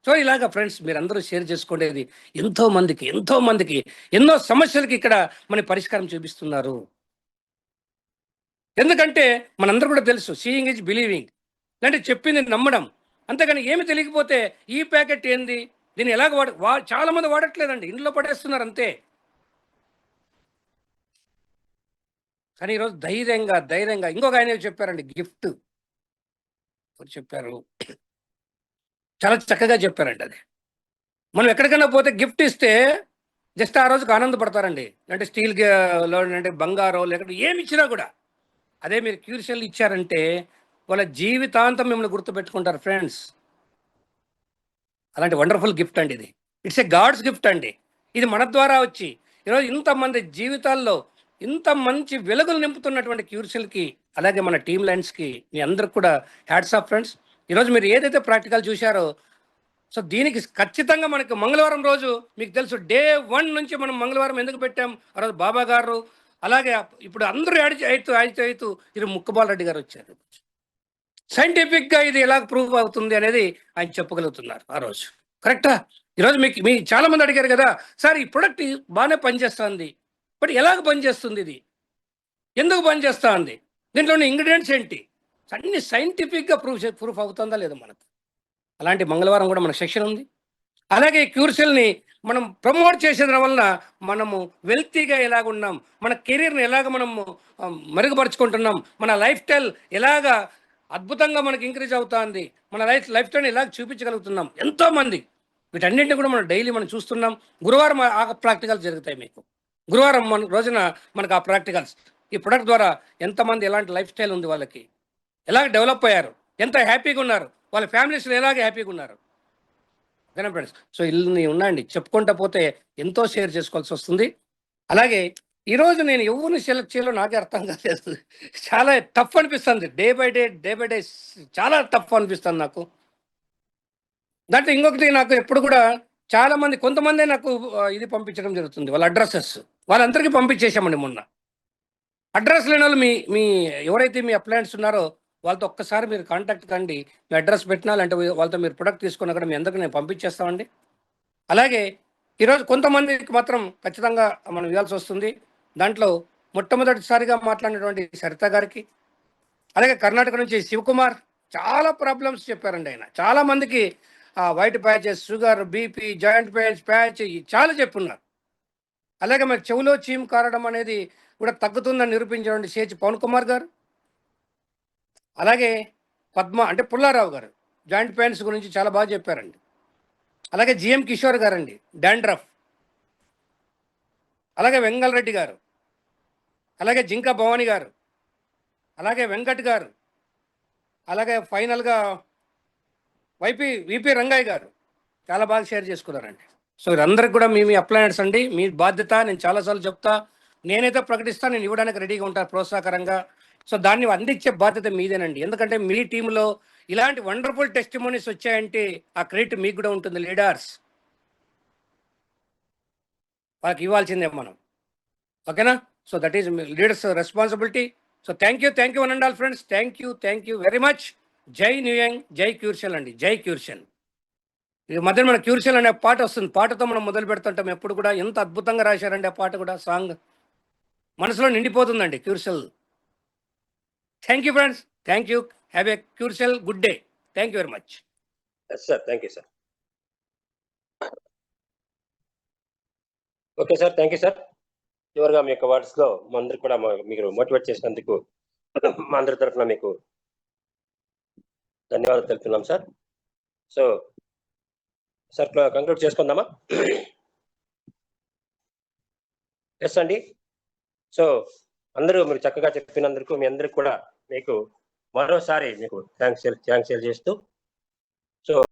సో ఇలాగ ఫ్రెండ్స్ మీరందరూ షేర్ చేసుకునేది ఎంతో మందికి ఎన్నో సమస్యలకి ఇక్కడ మన పరిష్కారం చూపిస్తున్నారు. ఎందుకంటే మనందరూ కూడా తెలుసు, సీయింగ్ ఈజ్ బిలీవింగ్, అంటే చెప్పింది నమ్మడం. అంతేగాని ఏమి తెలియకపోతే ఈ ప్యాకెట్ ఏంది, దీన్ని ఎలాగ చాలా మంది వాడట్లేదండి, ఇంట్లో పడేస్తున్నారు అంతే. కానీ ఈరోజు ధైర్యంగా ఇంకొక ఆయన చెప్పారండి, గిఫ్ట్ చెప్పారు, చాలా చక్కగా చెప్పారండి. అది మనం ఎక్కడికైనా పోతే గిఫ్ట్ ఇస్తే జస్ట్ ఆ రోజుకి ఆనందపడతారండి, అంటే స్టీల్లో అంటే బంగారం లేకపోతే ఏమి ఇచ్చినా కూడా. అదే మీరు క్యూర్సెల్ ఇచ్చారంటే వాళ్ళ జీవితాంతం మిమ్మల్ని గుర్తుపెట్టుకుంటారు ఫ్రెండ్స్. అలాంటి వండర్ఫుల్ గిఫ్ట్ అండి ఇది. ఇట్స్ ఏ గాడ్స్ గిఫ్ట్ అండి. ఇది మన ద్వారా వచ్చి ఈరోజు ఇంతమంది జీవితాల్లో ఇంత మంచి వెలుగులు నింపుతున్నటువంటి క్యూర్సెల్కి, అలాగే మన టీమ్ లైన్స్కి మీ అందరికి కూడా హ్యాట్స్ ఆఫ్ ఫ్రెండ్స్. ఈరోజు మీరు ఏదైతే ప్రాక్టికల్ చూశారో, సో దీనికి ఖచ్చితంగా మనకి మంగళవారం రోజు మీకు తెలుసు, డే 1 నుంచి మనం మంగళవారం ఎందుకు పెట్టాం, ఆ రోజు బాబా గారు, అలాగే ఇప్పుడు అందరూ అవుతూ ఇది ముక్కబాల్ రెడ్డి గారు వచ్చారు. సైంటిఫిక్గా ఇది ఎలా ప్రూవ్ అవుతుంది అనేది ఆయన చెప్పగలుగుతున్నారు ఆ రోజు. కరెక్టా? ఈరోజు మీ చాలా మంది అడిగారు కదా, సార్ ఈ ప్రొడక్ట్ బాగానే పనిచేస్తుంది, బట్ ఎలాగ పనిచేస్తుంది, ఇది ఎందుకు పనిచేస్తా ఉంది, దీంట్లోని ఇంగ్రీడియంట్స్ ఏంటి, అన్ని సైంటిఫిక్గా ప్రూఫ్ అవుతుందా లేదా మనకు. అలాంటి మంగళవారం కూడా మన సెక్షన్ ఉంది. అలాగే క్యూర్సెల్ని మనం ప్రమోట్ చేసేది వలన మనము వెల్తీగా ఎలాగున్నాం, మన కెరీర్ని ఎలాగ మనము మెరుగుపరుచుకుంటున్నాం, మన లైఫ్ స్టైల్ ఎలాగా అద్భుతంగా మనకి ఇంక్రీజ్ అవుతుంది, మన లైఫ్ స్టైల్ని ఎలాగ చూపించగలుగుతున్నాం. ఎంతోమంది వీటన్నింటినీ కూడా మనం డైలీ మనం చూస్తున్నాం. గురువారం ఆ ప్రాక్టికల్స్ జరుగుతాయి మీకు. గురువారం రోజున మనకు ఆ ప్రాక్టికల్స్, ఈ ప్రొడక్ట్ ద్వారా ఎంతమంది ఎలాంటి లైఫ్ స్టైల్ ఉంది, వాళ్ళకి ఎలాగ డెవలప్ అయ్యారు, ఎంత హ్యాపీగా ఉన్నారు, వాళ్ళ ఫ్యామిలీస్లో ఎలాగ హ్యాపీగా ఉన్నారు. ఓకేనా ఫ్రెండ్స్? సో ఇల్లు ఉన్నాయండి, చెప్పుకుంటా పోతే ఎంతో షేర్ చేసుకోవాల్సి వస్తుంది. అలాగే ఈరోజు నేను ఎవరిని సెలెక్ట్ చేయాలో నాకే అర్థం కాలేదు, చాలా టఫ్ అనిపిస్తుంది. డే బై డే చాలా టఫ్ అనిపిస్తుంది నాకు. దాంట్లో ఇంకొకటి, నాకు ఎప్పుడు కూడా చాలా మంది కొంతమందే నాకు ఇది పంపించడం జరుగుతుంది, వాళ్ళ అడ్రసెస్ వాళ్ళందరికీ పంపించేసామండి మొన్న. అడ్రస్ లేని వాళ్ళు మీ ఎవరైతే మీ అప్లయన్స్ ఉన్నారో వాళ్ళతో ఒక్కసారి మీరు కాంటాక్ట్ కండి, మీ అడ్రస్ పెట్టినా అంటే వాళ్ళతో మీరు ప్రొడక్ట్ తీసుకున్నా కూడా మీ అందరికీ నేను పంపించేస్తామండి. అలాగే ఈరోజు కొంతమందికి మాత్రం ఖచ్చితంగా మనం ఇవ్వాల్సి వస్తుంది. దాంట్లో మొట్టమొదటిసారిగా మాట్లాడినటువంటి సరిత గారికి, అలాగే కర్ణాటక నుంచి శివకుమార్ చాలా ప్రాబ్లమ్స్ చెప్పారండి. ఆయన చాలా మందికి white patches, sugar, BP, joint pains, patch చాలా చెప్పున్నారు. అలాగే మనకి చెవులో చీమ్ కారడం అనేది కూడా తగ్గుతుందని నిరూపించినటువంటి సేచి పవన్ కుమార్ గారు, అలాగే పద్మ అంటే పుల్లారావు గారు జాయింట్ పెయిన్స్ గురించి చాలా బాగా చెప్పారండి. అలాగే జిఎం కిషోర్ గారండి డాండ్రఫ్, అలాగే వెంగల్ రెడ్డి గారు, అలాగే జింకా భవాని గారు, అలాగే వెంకట్ గారు, అలాగే ఫైనల్గా విపి రంగయ్య గారు చాలా బాగా షేర్ చేసుకున్నారండి. సో వీరందరికి కూడా మీ అప్లయన్స్ అండి, మీ బాధ్యత. నేను చాలాసార్లు చెప్తా, నేనైతే ప్రకటిస్తాను, నేను ఇవ్వడానికి రెడీగా ఉంటాను ప్రోత్సాహకరంగా. సో దాన్ని అందించే బాధ్యత మీదేనండి. ఎందుకంటే మీ టీంలో ఇలాంటి వండర్ఫుల్ టెస్టిమోనీస్ వచ్చాయంటే ఆ క్రెడిట్ మీకు కూడా ఉంటుంది. లీడర్స్ వాళ్ళకి ఇవ్వాల్సిందే మనం. ఓకేనా? So that is leaders responsibility. So thank you one and all friends. Thank you very much. జై న్యూయంగ్, జై క్యూర్సెల్ అండి, జై క్యూర్సెల్. ఈ మధ్య మన క్యూర్సెల్ అనే పాట వస్తుంది, పాటతో మనం మొదలు పెడుతుంటాం ఎప్పుడు కూడా. ఎంత అద్భుతంగా రాశారండి ఆ పాట కూడా, సాంగ్ మనసులో నిండిపోతుందండి క్యూర్సెల్. Thank you friends, thank you. Have a క్యూర్సెల్ good day. Thank you very much sir. Thank you sir. Okay sir, thank you sir. చివరిగా మీ యొక్క వర్డ్స్లో మా అందరికి కూడా మీరు మోటివేట్ చేసినందుకు మా అందరి తరఫున మీకు ధన్యవాదాలు తెలుపుతున్నాం సార్. సో సార్ కంక్లూడ్ చేసుకుందామా? ఎస్ అండి. సో అందరూ మీరు చక్కగా చెప్పినందుకు మీ అందరికి కూడా మీకు మరోసారి మీకు థ్యాంక్స్ చేస్తూ, సో